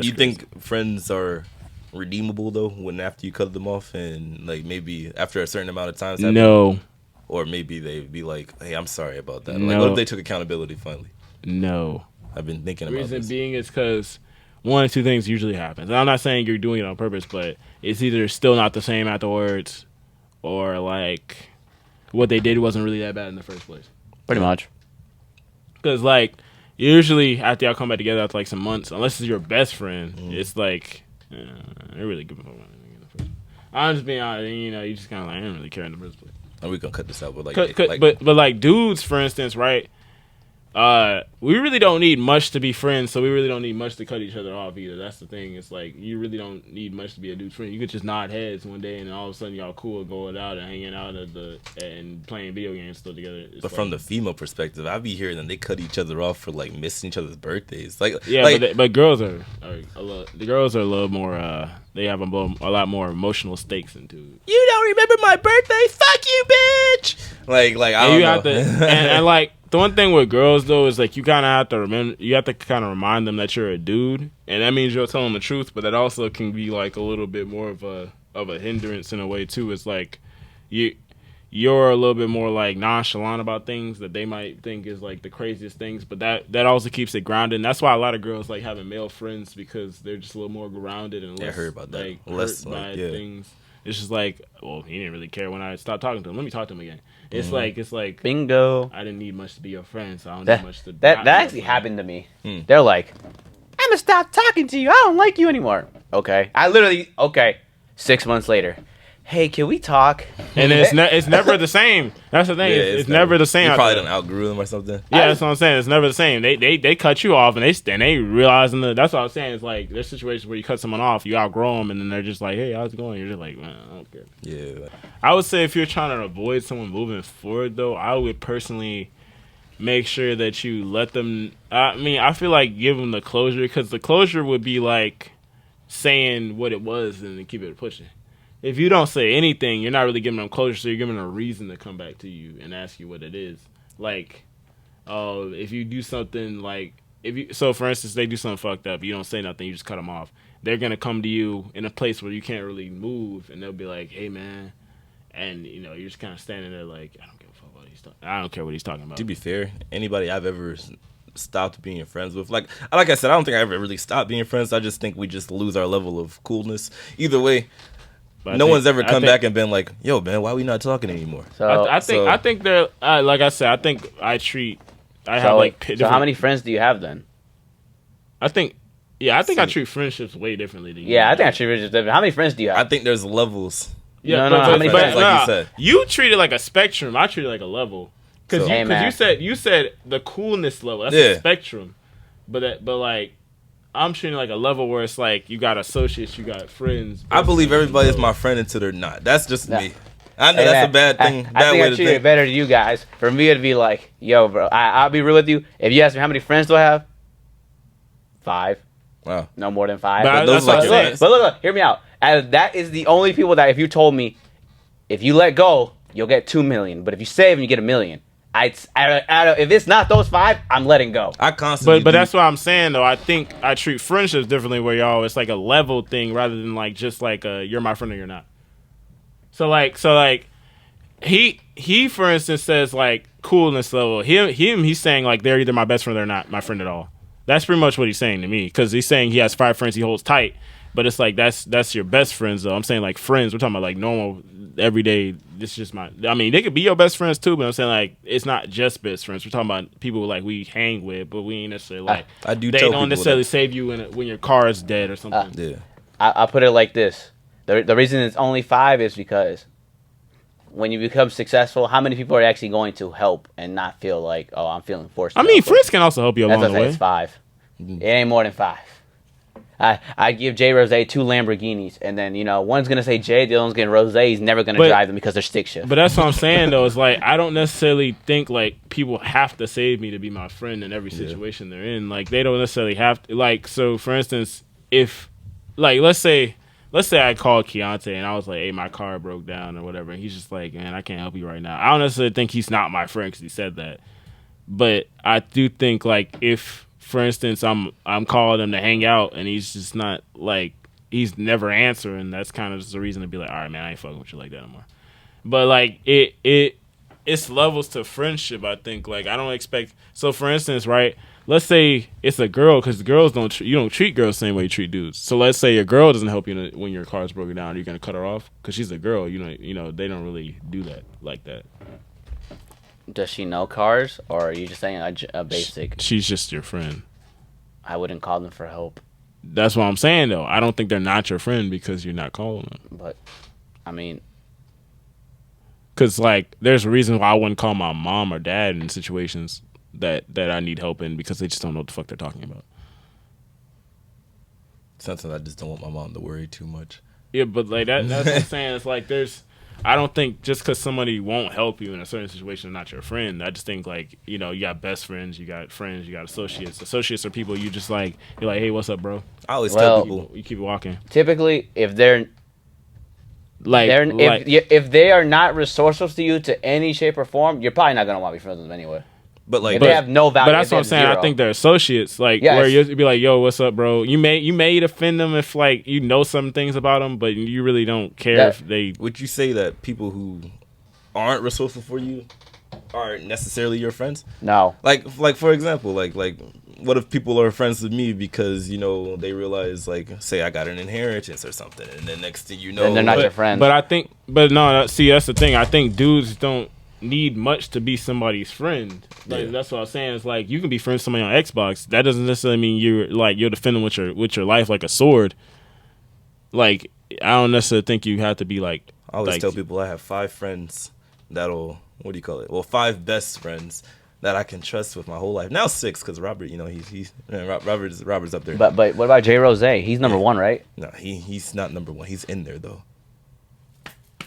You crazy. think friends are redeemable though when after you cut them off and like maybe after a certain amount of time? No, Or maybe they'd be like, "Hey, I'm sorry about that." Like, No. what if they took accountability finally? no. I've been thinking about Reason this. being is because one of two things usually happens. And I'm not saying you're doing it on purpose, but it's either still not the same afterwards, or like what they did wasn't really that bad in the first place. Pretty much. Because like usually after y'all come back together after like some months, unless it's your best friend, it's like they really give a fuck about anything in the first place. I'm just being honest. You just kind of like I didn't really care in the first place. And we gonna cut this out, but But like dudes, for instance, right? We really don't need much to be friends, so we really don't need much to cut each other off either. That's the thing. It's like you really don't need much to be a dude's friend. You could just nod heads one day, and then all of a sudden y'all cool going out and hanging out and playing video games still together. It's But like, from the female perspective, I be hearing that they cut each other off for like missing each other's birthdays. Like, yeah, like, but girls are the girls are a little more. They have a lot more emotional stakes into it. you don't remember my birthday? Fuck you, bitch. Like I And don't you know. have to, and like the one thing with girls though is like you kind of have to remember, you have to kind of remind them that you're a dude, and that means you're telling the truth. But that also can be like a little bit more of a hindrance in a way too. It's like you're a little bit more like nonchalant about things that they might think is like the craziest things, but that also keeps it grounded. And that's why a lot of girls like having male friends because they're just a little more grounded and less I heard about that. like Less, hurt by like, yeah. things. It's just like, well, he didn't really care when I stopped talking to him. Let me talk to him again. It's like Bingo. I didn't need much to be your friend, so I don't That need much to. that not that be actually your friend. happened to me. They're like, I'm gonna stop talking to you. I don't like you anymore. Okay. 6 months later. Hey, can we talk? And it's never the same. That's the thing. Yeah, it's never the same. You out probably there. done outgrew them or something. Yeah, that's what I'm saying. It's never the same. They cut you off and they realizing that. That's what I'm saying. It's like there's situations where you cut someone off, you outgrow them, and then they're just like, hey, how's it going? You're just like, man, I don't care. Yeah. I would say if you're trying to avoid someone moving forward, though, I would personally make sure that you let them. I mean, I feel like give them the closure because the closure would be like saying what it was and then keep it pushing. If you don't say anything, you're not really giving them closure, so you're giving them a reason to come back to you and ask you what it is. Like, if you do something like, so for instance, they do something fucked up, you don't say nothing, you just cut them off. They're gonna come to you in a place where you can't really move, and they'll be like, "Hey, man," and you're just kind of standing there like, "I don't give a fuck what he's talking. I don't care what he's talking about." To be fair, anybody I've ever stopped being friends with, like I said, I don't think I ever really stopped being friends. I just think we just lose our level of coolness. Either way. But No one's ever come back and been like, "Yo, man, why we not talking anymore?" So, I think they're like I said. I think I have like. so how many friends do you have then? I think I treat friendships way differently than you. Yeah, I think I treat friendships different. How many friends do you I have? think there's levels. Yeah, No, how many friends? Like you said. You treat it like a spectrum. I treat it like a level. Because So- Hey, man. you said the coolness level. That's Yeah. a spectrum. But like I'm treating it like a level where it's like you got associates, you got friends. I believe everybody's bro. my friend until they're not. That's just Nah. me. I know Hey, that's man, a bad thing. I Bad think way I to treat it think. better to you guys. For me, it'd be like, yo, bro, I'll be real with you. If you ask me how many friends do I have, 5. Wow. No more than 5. But those that's like what I'm your saying. ass. But look, hear me out. That is the only people that if you told me, if you let go, you'll get 2 million. But if you save, you get 1 million. If it's not those 5, I'm letting go. I constantly. But do- that's what I'm saying though. I think I treat friendships differently where it's like a level thing rather than like just like you're my friend or you're not. So like he for instance says like coolness level. He's saying like they're either my best friend or not my friend at all. That's pretty much what he's saying to me because he's saying he has 5 friends he holds tight. But it's like that's your best friends though. I'm saying like friends. We're talking about like normal everyday. This is just I mean, they could be your best friends too. But I'm saying like it's not just best friends. We're talking about people like we hang with, but we ain't necessarily like. I do They tell don't people necessarily that. save you when your car is dead or something. Yeah. I put it like this. The reason it's only 5 is because when you become successful, how many people are actually going to help and not feel like, oh, I'm feeling forced? I mean, friends can also help you along That's the what I say. way. It's 5. It ain't more than 5. I give Jay Rose 2 Lamborghinis, and then one's gonna say Jay, the other one's getting Rose. He's never gonna drive them because they're stick shift. But that's what I'm saying though. It's like I don't necessarily think like people have to save me to be my friend in every situation they're in. Like they don't necessarily have to. Like so, for instance, if like let's say I called Keontae and I was like, hey, my car broke down or whatever, and he's just like, man, I can't help you right now. I don't necessarily think he's not my friend because he said that, but I do think like if, for instance, I'm calling him to hang out and he's just not like he's never answering, that's kind of just a reason to be like, all right, man, I ain't fucking with you like that anymore. But like it's levels to friendship. I think like I don't expect. So for instance, right? Let's say it's a girl, because girls you don't treat girls the same way you treat dudes. So let's say your girl doesn't help you when your car's broken down. You're gonna cut her off because she's a girl. You know they don't really do that like that. Does she know cars, or are you just saying a basic? She's just your friend. I wouldn't call them for help. That's what I'm saying though. I don't think they're not your friend because you're not calling them. But I mean, because like there's a reason why I wouldn't call my mom or dad in situations that I need help in, because they just don't know what the fuck they're talking about. Sometimes I just don't want my mom to worry too much. Yeah, but like that's what I'm saying. It's like I don't think just because somebody won't help you in a certain situation, they're not your friend. I just think like you got best friends, you got friends, you got associates. Associates are people you're like, hey, what's up, bro? I always tell people, you keep walking. typically, if they're Like, if they are not resourceful to you to any shape or form, you're probably not gonna want to be friends with them anyway. but like, If they have no value. But that's what I'm saying. I think they're associates, like Yes. where you'd be like, "Yo, what's up, bro?" You may offend them if like you know some things about them, but you really don't care if they. would you say that people who aren't resourceful for you aren't necessarily your friends? No. Like for example, like what if people are friends with me because they realize, like, say I got an inheritance or something, and then next thing you know, Then they're not your friend. But I think, see, that's the thing. I think dudes don't need much to be somebody's friend. Like that's what I was saying. It's like you can be friends with somebody on Xbox. That doesn't necessarily mean you're defending with your life like a sword. Like I don't necessarily think you have to be like. I always like, tell people I have 5 friends that'll, what do you call it? Well, 5 best friends that I can trust with my whole life. Now 6, because Robert, Robert's up there. But what about Jay Rose? He's number 1, right? No, he's not number 1. He's in there though.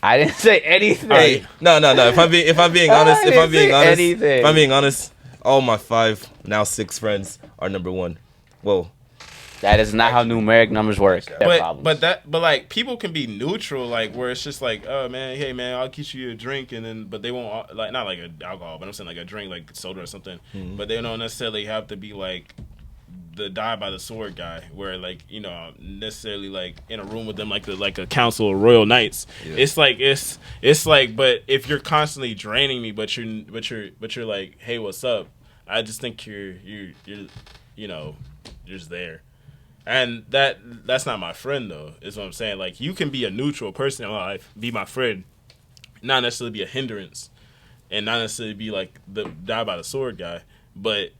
I didn't say anything. Hey, no. If I'm being honest, anything. if I'm being honest, all my 5 now 6 friends are number 1. Whoa. That is not how numeric numbers work. But like people can be neutral, like where it's just like, oh man, hey man, I'll get you a drink, and then but they won't like not like an alcohol, but I'm saying like a drink, like soda or something. Mm-hmm. But they don't necessarily have to be like the die by the sword guy, where like necessarily like in a room with them like a council of royal knights. Yeah. It's like, but if you're constantly draining me, but you're like, hey, what's up? I just think you're just there. And that's not my friend though, is what I'm saying. Like you can be a neutral person in my life, be my friend, not necessarily be a hindrance, and not necessarily be like the die by the sword guy, but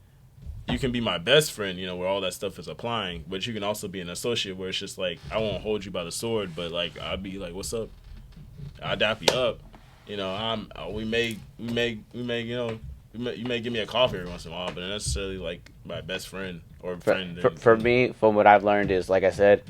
you can be my best friend, where all that stuff is applying. But you can also be an associate where it's just like I won't hold you by the sword, but like I'll be like, what's up? I'll dap you up. You may give me a coffee every once in a while, but not necessarily like my best friend or friend. For me, from what I've learned is, like I said,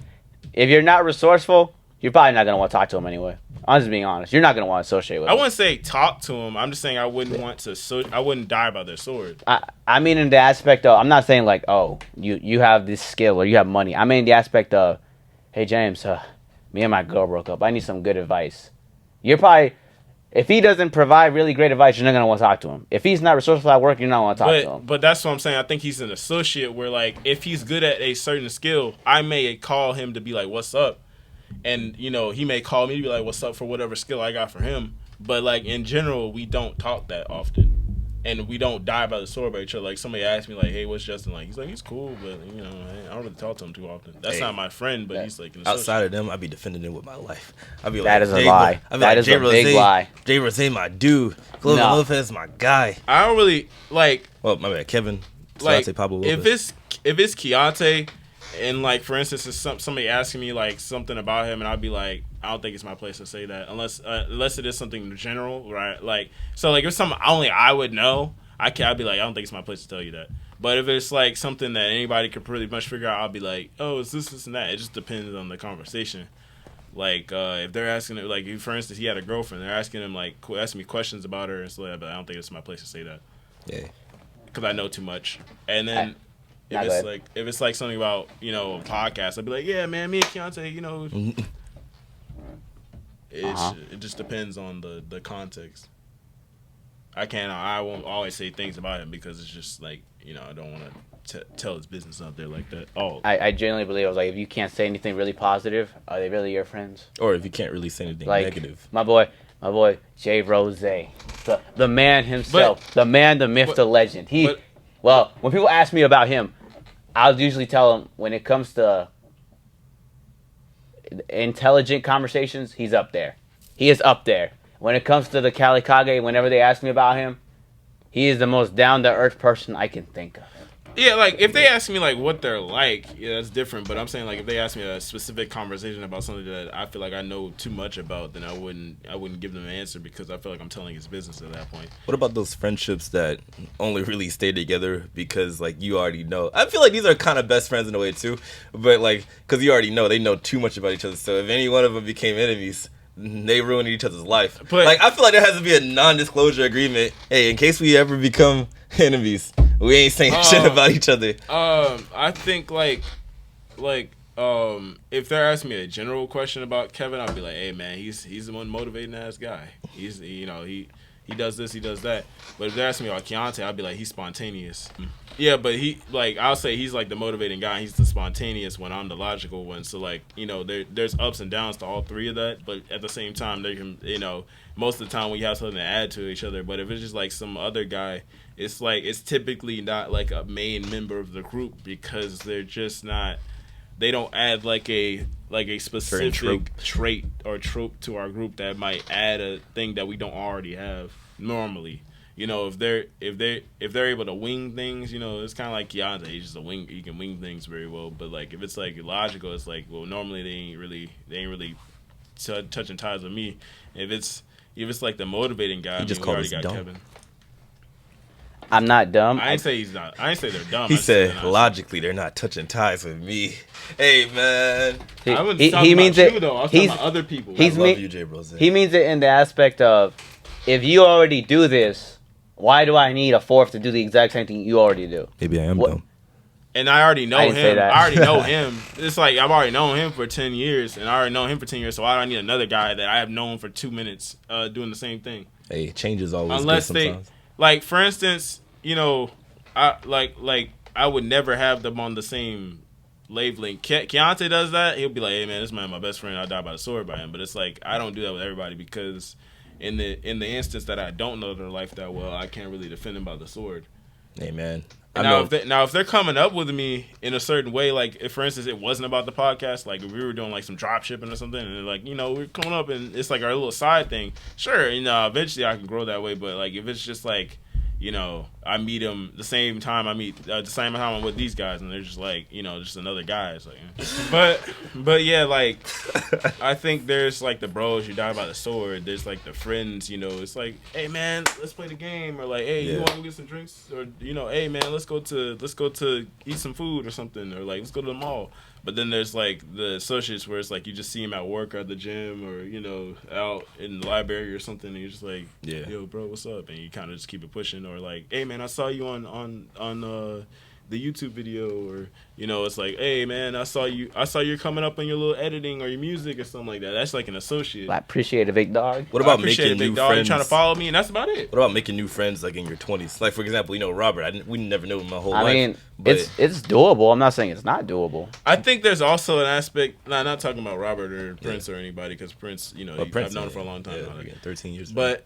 if you're not resourceful, you're probably not going to want to talk to him anyway. I'm just being honest. You're not going to want to associate with him. I wouldn't say talk to him. I'm just saying I wouldn't want to. I wouldn't die by their sword. I mean in the aspect of, I'm not saying like, oh, you have this skill or you have money. I mean in the aspect of, hey, James, me and my girl broke up. I need some good advice. You're probably... If he doesn't provide really great advice, you're not going to want to talk to him. If he's not resourceful at work, you're not going to want to talk to him. But that's what I'm saying. I think he's an associate where, like, if he's good at a certain skill, I may call him to be like, what's up? And, he may call me to be like, what's up for whatever skill I got for him. But, like, in general, we don't talk that often. And we don't die by the sword by each other. Like, somebody asked me, like, hey, what's Justin like? He's like, he's cool, but, I don't really talk to him too often. That's not my friend, but he's like an associate. Outside of them, I'd be defending him with my life. I'd be like, that is a lie. That is a big lie. Jay Rose, my dude. Clover Lopez, my guy. I don't really, like... Well, my bad, Kevin. Like, Pablo Lopez. if it's Keontae, and like for instance, if somebody asking me like something about him, and I'll be like, I don't think it's my place to say that unless it is something general, right? Like so, like if something only I would know, I'd be like, I don't think it's my place to tell you that. But if it's like something that anybody could pretty much figure out, I'll be like, oh, it's this, and that. It just depends on the conversation. Like if they're asking it, like for instance, he had a girlfriend, they're asking him like asking me questions about her and stuff like that, but I don't think it's my place to say that. Yeah. Because I know too much. And then if it's like something about a podcast, I'd be like, yeah, man, me and Keontae, it just depends on the context. I won't always say things about him because it's just like I don't want to tell his business out there like that. Oh, I genuinely believe I was like, if you can't say anything really positive, are they really your friends? Or if you can't really say anything like, negative. My boy Jay Rose, the man himself, the man, the myth, the legend. When people ask me about him, I'll usually tell them when it comes to intelligent conversations, he's up there. He is up there. When it comes to the Cali Kage, whenever they ask me about him, he is the most down-to-earth person I can think of. Yeah, like if they ask me like what they're like, yeah, that's different. But I'm saying like if they ask me a specific conversation about something that I feel like I know too much about, then I wouldn't give them an answer because I feel like I'm telling his business at that point. What about those friendships that only really stay together because like you already know? I feel like these are kind of best friends in a way too, but like because you already know they know too much about each other. So if any one of them became enemies, they ruin each other's life. But like I feel like there has to be a non-disclosure agreement. Hey, in case we ever become enemies, we ain't saying shit about each other. I think if they're asking me a general question about Kevin, I'll be like, hey man, he's the one motivating ass guy. He's he does this, he does that. But if they're asking me about Keontae, I'll be like, he's spontaneous. Yeah, but I'll say he's like the motivating guy. He's the spontaneous one. I'm the logical one. So like, there's ups and downs to all three of that. But at the same time, they can, most of the time we have something to add to each other. But if it's just like some other guy, it's like it's typically not like a main member of the group because they're just not. They don't add like a specific trait or trope to our group that might add a thing that we don't already have normally. If they're able to wing things, it's kind of like Keontae. He's just he can wing things very well. But like if it's like logical, it's like well normally they ain't really touching ties with me. If it's like the motivating guy, he just we already us got dumb. Kevin. I'm not dumb. I ain't say he's not. I ain't say they're dumb. He said logically they're not touching ties with me. Hey man, I wasn't talking means about it. you though. I was talking about other people. I love you, Jay Rose. He means it in the aspect of if you already do this, why do I need a fourth to do the exact same thing you already do? Maybe I am dumb. And I already know didn't say him. that. I already know him. It's like I've already known him for 10 years, and I already know him for 10 years. So I don't need another guy that I have known for 2 minutes doing the same thing. Hey, change is always Unless good sometimes. like for instance, I would never have them on the same wavelength. Keontae does that. He'll be like, "Hey man, this man my best friend. I died by the sword by him." But it's like I don't do that with everybody because in the instance that I don't know their life that well, I can't really defend them by the sword. Hey man. If they're coming up with me in a certain way, like if for instance it wasn't about the podcast, like if we were doing like some drop shipping or something, and like we're coming up and it's like our little side thing. Sure, eventually I can grow that way, but like if it's just like I meet them the same time I'm with these guys, and they're just like, just another guy. It's like, but yeah, like I think there's like the bros you die by the sword. There's like the friends, it's like, hey man, let's play the game, or like, hey, you want to get some drinks, or hey man, let's go to eat some food or something, or like let's go to the mall. But then there's like the associates where it's like you just see him at work or at the gym or out in the library or something, and you're just like, yo bro, what's up? And you kind of just keep it pushing, or like, hey man, I saw you on the YouTube video, or it's like, hey man, I saw you coming up on your little editing or your music or something like that. That's like an associate. I appreciate it, big dog. What about making new friends? You're trying to follow me, and that's about it. What about making new friends like in your 20s? Like for example, Robert. We never knew him my whole life. I mean, it's doable. I'm not saying it's not doable. I think there's also an aspect. Nah, not talking about Robert or Prince or anybody, because Prince, I've known him for a long time. Yeah, 13 years. But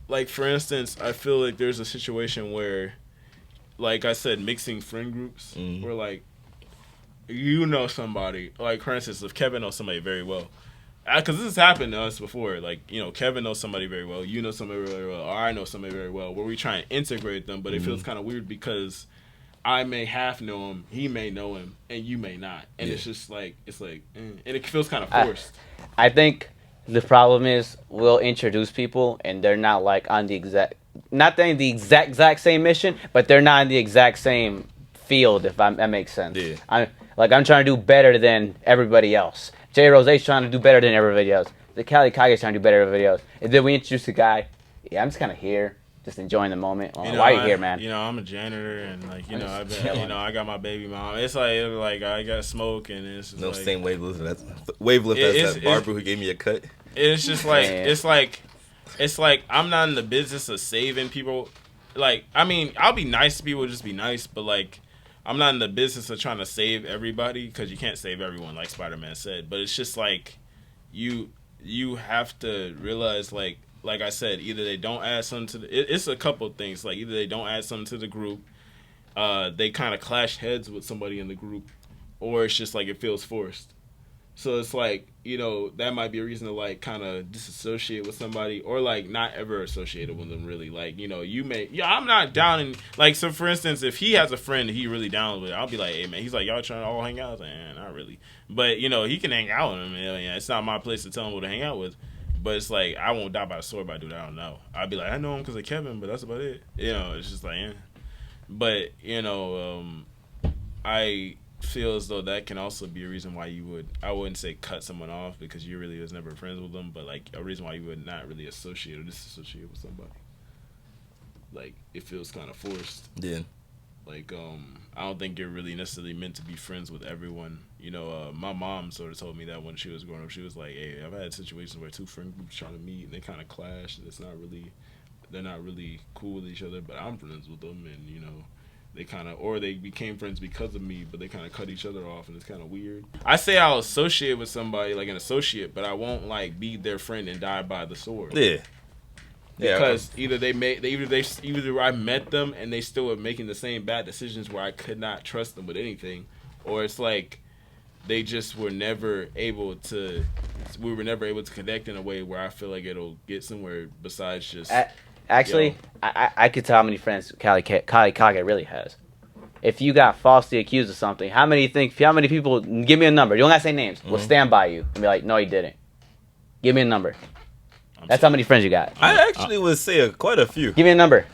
like for instance, I feel like there's a situation where, like I said, mixing friend groups where like somebody, like for instance, if Kevin knows somebody very well, because this has happened to us before, like Kevin knows somebody very well, somebody very well, or I know somebody very well, where we try and integrate them, but it feels kind of weird because I may half know him, he may know him, and you may not, and Yeah. it's just like and it feels kind of I- forced. I think the problem is we'll introduce people and they're not like on the exact, not the exact same mission, but they're not in the exact same field. If that makes sense. Yeah. I'm trying to do better than everybody else. Jay Rose's trying to do better than everybody else. The Cali Kage's trying to do better than everybody else. And then we introduce a guy. Yeah, I'm just kind of here, just enjoying the moment. Well, why are you here, man? You know, I'm a janitor, and like I'm I've just been, chilling. I got my baby mom. It's like I got smoke, and it's just No like, same wavelift. That's It's- that barber who gave me a cut. It's just like Man. it's like I'm not in the business of saving people. Like, I mean, I'll be nice to people, just be nice, but like I'm not in the business of trying to save everybody, because you can't save everyone, like Spider-Man said. But it's just like you have to realize, like I said, either they don't add something to the. It's a couple of things. Like, either they don't add something to the group, they kind of clash heads with somebody in the group, or it's just like it feels forced. So it's like, that might be a reason to like kind of disassociate with somebody, or like not ever associated with them, really. Like, I'm not down in, like, so for instance, if he has a friend that he really down with, I'll be like, hey man, he's like, y'all trying to all hang out? I was like, not really. But, he can hang out with him. It's not my place to tell him who to hang out with. But it's like, I won't die by the sword by dude I don't know. I'd be like, I know him because of Kevin, but that's about it. It's just like, But, I feel as though that can also be a reason why you would, I wouldn't say cut someone off because you really was never friends with them, but like a reason why you would not really associate or disassociate with somebody. Like, it feels kind of forced. Yeah. Like, I don't think you're really necessarily meant to be friends with everyone. My mom sort of told me that when she was growing up. She was like, hey, I've had situations where two friend groups trying to meet and they kind of clash, and they're not really cool with each other, but I'm friends with them, and they kind of, or they became friends because of me, but they kind of cut each other off, and it's kind of weird. I say I'll associate with somebody, like an associate, but I won't like be their friend and die by the sword. Yeah. Because either I met them and they still were making the same bad decisions where I could not trust them with anything, or it's like they just were never able to. We were never able to connect in a way where I feel like it'll get somewhere besides just. Actually, I could tell how many friends Kali Kage really has. If you got falsely accused of something, how many people, give me a number, you don't gotta say names, will stand by you and be like, no, he didn't. Give me a number. That's how many friends you got. I actually would say quite a few. Give me a number.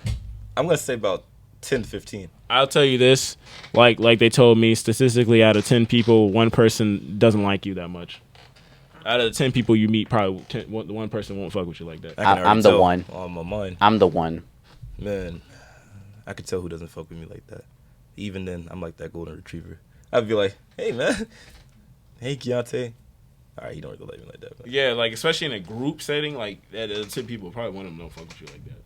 I'm going to say about 10 to 15. I'll tell you this, like they told me, statistically, out of 10 people, one person doesn't like you that much. Out of the 10 people you meet, probably the one person won't fuck with you like that. I can I'm already the tell one. On my mind. I'm the one. Man, I could tell who doesn't fuck with me like that. Even then, I'm like that golden retriever. I'd be like, hey, man. Hey, Keontae. All right, you don't really like me like that. Man. Yeah, like, especially in a group setting, like, out of the 10 people, probably one of them don't fuck with you like that.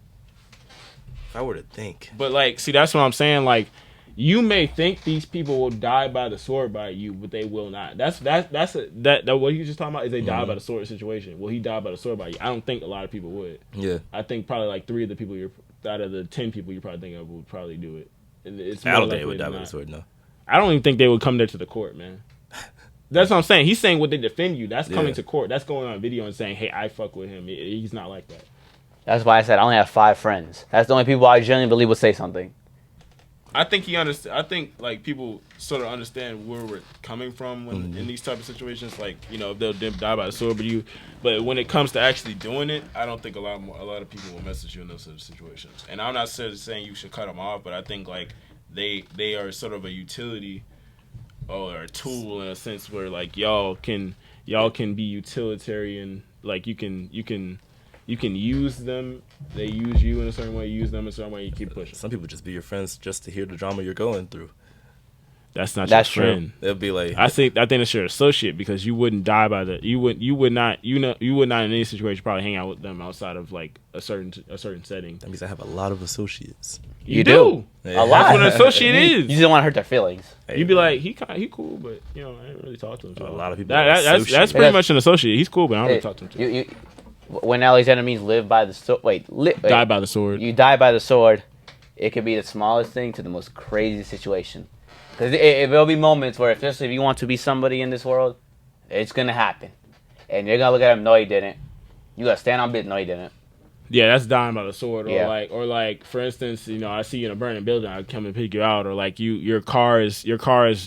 If I were to think. But, like, see, that's what I'm saying. Like, you may think these people will die by the sword by you, but they will not. That's what you just talking about is they die by the sword situation. Will he die by the sword by you? I don't think a lot of people would. Yeah. I think probably like 3 of the people out of the 10 people you probably think of would probably do it. And it's I more don't think it likely would die than by the not. sword, no. I don't even think they would come there to the court, man. That's what I'm saying. He's saying what they defend you. That's coming Yeah. to court. That's going on video and saying, hey, I fuck with him. He's not like that. That's why I said I only have 5 friends. That's the only people I genuinely believe will say something. I think he understand. I think like people sort of understand where we're coming from when in these type of situations. Like, if they'll die by the sword, but when it comes to actually doing it, I don't think a lot of people will message you in those sort of situations. And I'm not saying you should cut them off, but I think like they are sort of a utility or a tool in a sense where like y'all can be utilitarian. Like you can use them. They use you in a certain way. You use them in a certain way. You keep pushing. Some people just be your friends just to hear the drama you're going through. That's not That's your true. friend. They'll be like, I think that's your associate because you wouldn't die by you would not in any situation probably hang out with them outside of like a certain setting. that means I have a lot of associates. You do. Yeah. A lot. That's what an associate You is. just don't want to hurt their feelings. Hey, You'd be man. like, he cool, but I didn't really talk to him. So. A lot of people That- are that's associates. pretty much an associate. He's cool, but I don't really Hey, talk to him. Too. When Alexander means live by the sword, Die by the sword. You die by the sword. It could be the smallest thing to the most crazy situation. Because there'll be moments where, especially if you want to be somebody in this world, it's gonna happen, and you're gonna look at him. No, he didn't. You gotta stand on bit. No, he didn't. Yeah, that's dying by the sword. Yeah. Or like, for instance, you know, I see you in a burning building, I come and pick you out, or like your car is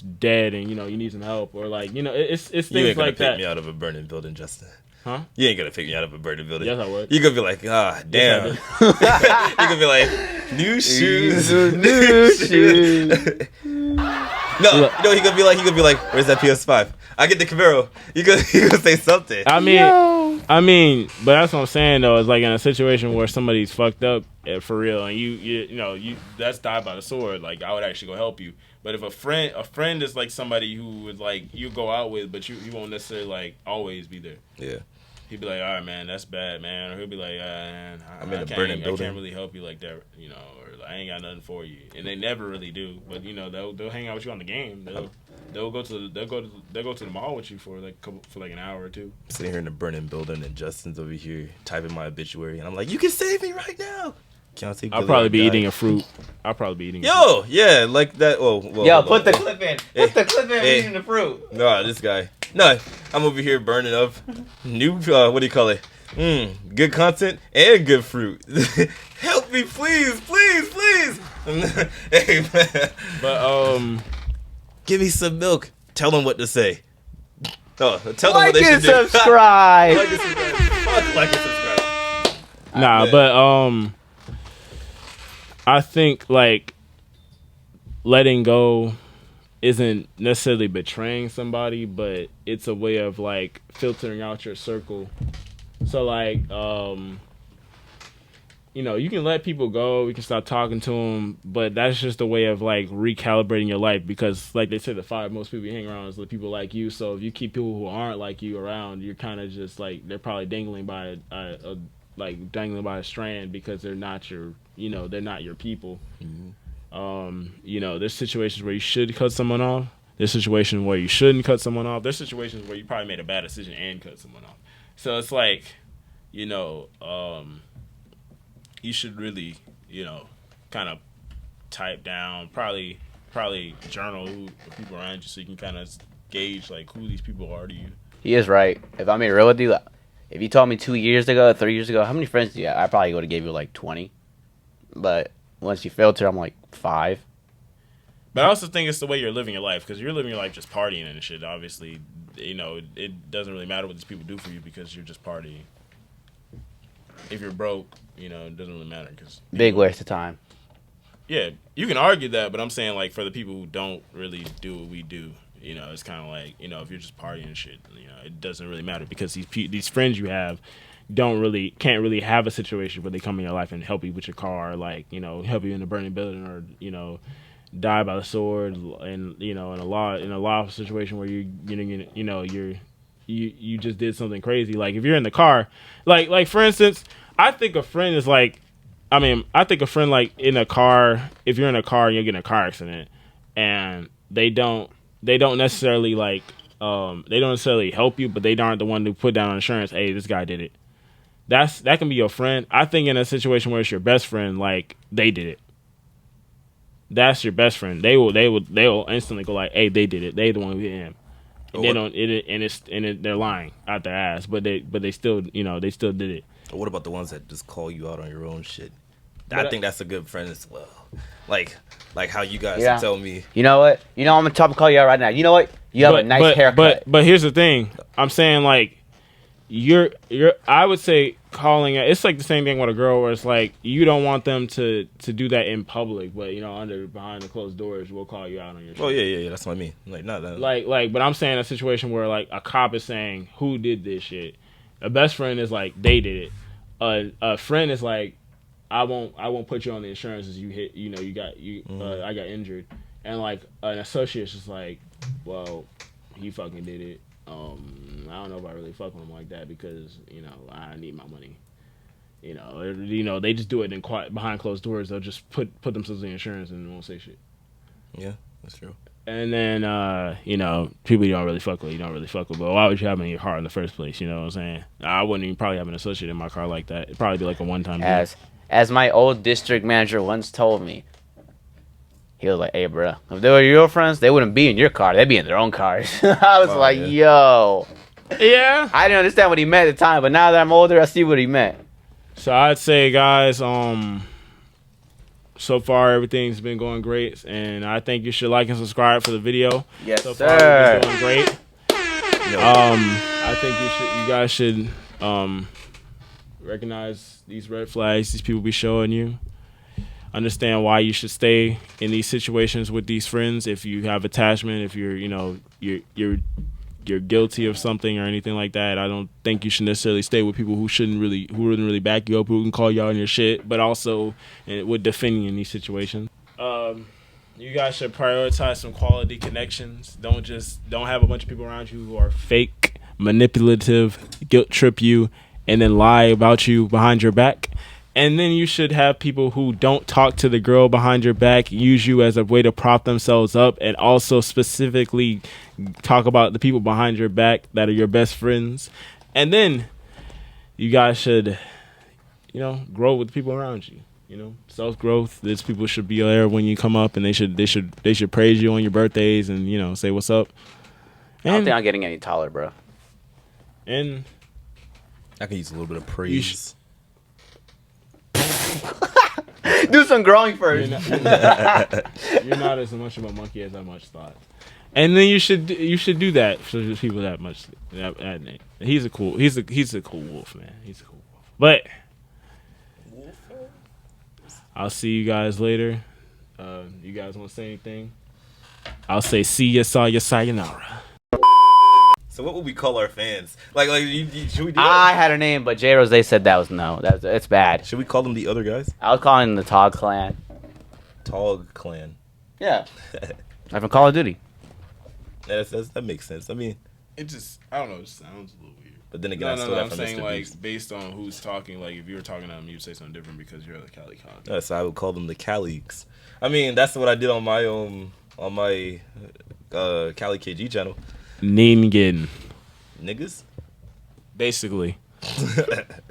dead, and you know you need some help, or like, you know, it's You things ain't gonna like pick that. me out of a burning building, Justin. Huh? You ain't gonna pick me out of a burning building. Yes, I would. You gonna be like, damn. Yes, You gonna be like, new shoes. New shoes. No, you know he gonna be like, where's that PS5? I get the Camaro. You gonna say something. I mean, but that's what I'm saying though. Is like in a situation where somebody's fucked up for real, and you know that's die by the sword. Like I would actually go help you. But if a friend is like somebody who would like you go out with, but you won't necessarily like always be there. Yeah. He'd be like, all right, man, that's bad, man. Or he'll be like, man, I'm in a burning building. I can't really help you like that, you know, or like, I ain't got nothing for you. And they never really do. But you know, they'll hang out with you on the game. They'll go to the mall with you for like an hour or two. I'm sitting here in the burning building, and Justin's over here typing my obituary, and I'm like, you can save me right now. I'll probably be eating a fruit. I'll probably be eating. Yo, yeah, like that. Whoa. Yo, put the clip in. Put the clip in. Eating the fruit. No, this guy. No, I'm over here burning up new. What do you call it? Good content and good fruit. Help me, please. Hey, man. But give me some milk. Tell them what to say. Oh, tell them Like what they and should do. subscribe. Like and subscribe. Fuck, like and subscribe. nah, but I think like letting go isn't necessarily betraying somebody, but it's a way of like filtering out your circle. So like you know, you can let people go, you can stop talking to them, but that's just a way of like recalibrating your life, because like they say, the 5 most people you hang around is the people like you. So if you keep people who aren't like you around, you're kind of just like, they're probably dangling by a strand, because they're not your, you know, they're not your people. You know, there's situations where you should cut someone off. There's situations where you shouldn't cut someone off. There's situations where you probably made a bad decision and cut someone off. So it's like, you know, you should really, you know, kind of type down, probably journal who people around you, so you can kind of gauge like who these people are to you. He is right. If I'm being real with you, if you told me 2 years ago, 3 years ago, how many friends do you have? I probably would have gave you like 20. But once you filter, I'm like 5. But I also think it's the way you're living your life, because you're living your life just partying and shit. Obviously, you know, it doesn't really matter what these people do for you, because you're just partying. If you're broke, you know, it doesn't really matter. Cause, Big waste of time. Yeah, you can argue that, but I'm saying like for the people who don't really do what we do, you know, it's kind of like, you know, if you're just partying and shit, you know, it doesn't really matter, because these friends you have can't really have a situation where they come in your life and help you with your car, like, you know, help you in a burning building, or, you know, die by the sword, and, you know, in a law situation where you just did something crazy. Like if you're in the car, like for instance, I think a friend is like, I think a friend like in a car, if you're in a car and you get in a car accident and they don't necessarily like they don't necessarily help you, but they aren't the one to put down on insurance, hey, this guy did it. That can be your friend. I think in a situation where it's your best friend, like they did it. That's your best friend. They will instantly go like, hey, they did it. They the one who hit him. And they're lying out their ass, but they still, you know, they still did it. What about the ones that just call you out on your own shit? I think that's a good friend as well. Like how you guys tell me. You know what? You know, I'm gonna call you out right now. You know what? You have a nice haircut. But here's the thing. I'm saying like I would say calling it. It's like the same thing with a girl, where it's like you don't want them to do that in public, but you know, behind the closed doors, we'll call you out on your shit. Oh yeah. That's what I mean. Like not that. Like, but I'm saying a situation where like a cop is saying who did this shit. A best friend is like they did it. A friend is like, I won't put you on the insurance as you hit. You know, I got injured, and like an associate's just like, well, he fucking did it. I don't know if I really fuck with him like that, because you know I need my money. You know, they just do it in quiet behind closed doors. They'll just put themselves in insurance and won't say shit. Yeah, that's true. And then you know, people you don't really fuck with, but why would you have them in your car in the first place? You know what I'm saying? I wouldn't even probably have an associate in my car like that. It'd probably be like a one-time deal. As my old district manager once told me, he was like, hey, bro, if they were your friends, they wouldn't be in your car. They'd be in their own cars. I was yo. Yeah. I didn't understand what he meant at the time, but now that I'm older, I see what he meant. So I'd say, guys, so far everything's been going great, and I think you should like and subscribe for the video. Yes, so sir. far we've been doing great. Yo, I think you guys should recognize these red flags these people be showing you. Understand why you should stay in these situations with these friends. If you have attachment, if you're guilty of something or anything like that, I don't think you should necessarily stay with people who wouldn't really back you up, who can call you out on your shit, but also would defend you in these situations. You guys should prioritize some quality connections. Don't have a bunch of people around you who are fake, manipulative, guilt trip you, and then lie about you behind your back. And then you should have people who don't talk to the girl behind your back, use you as a way to prop themselves up, and also specifically talk about the people behind your back that are your best friends. And then you guys should, grow with the people around you. Self-growth. These people should be there when you come up, and they should praise you on your birthdays and, say what's up. I don't think I'm getting any taller, bro. And I could use a little bit of praise. Do some growing first. You're not as much of a monkey as I much thought. And then you should do that for the people that much. He's a cool wolf, man. He's a cool wolf. But I'll see you guys later. You guys want to say anything? I'll say see ya, saw ya, sayonara. So what would we call our fans? Should we do that? I had a name, but J Rose said that was no. It's bad. Should we call them the other guys? I was calling them the Tog Clan. Tog Clan. Yeah. I'm from Call of Duty. That makes sense. I mean, It just, I don't know, it sounds a little weird. but then again, I stole that from Mr. Beast. Based on who's talking, like if you were talking to them, you'd say something different because you're the Cali Con. So I would call them the Caliques. I mean, that's what I did on my Cali KG channel. Ningen. Niggas. Basically.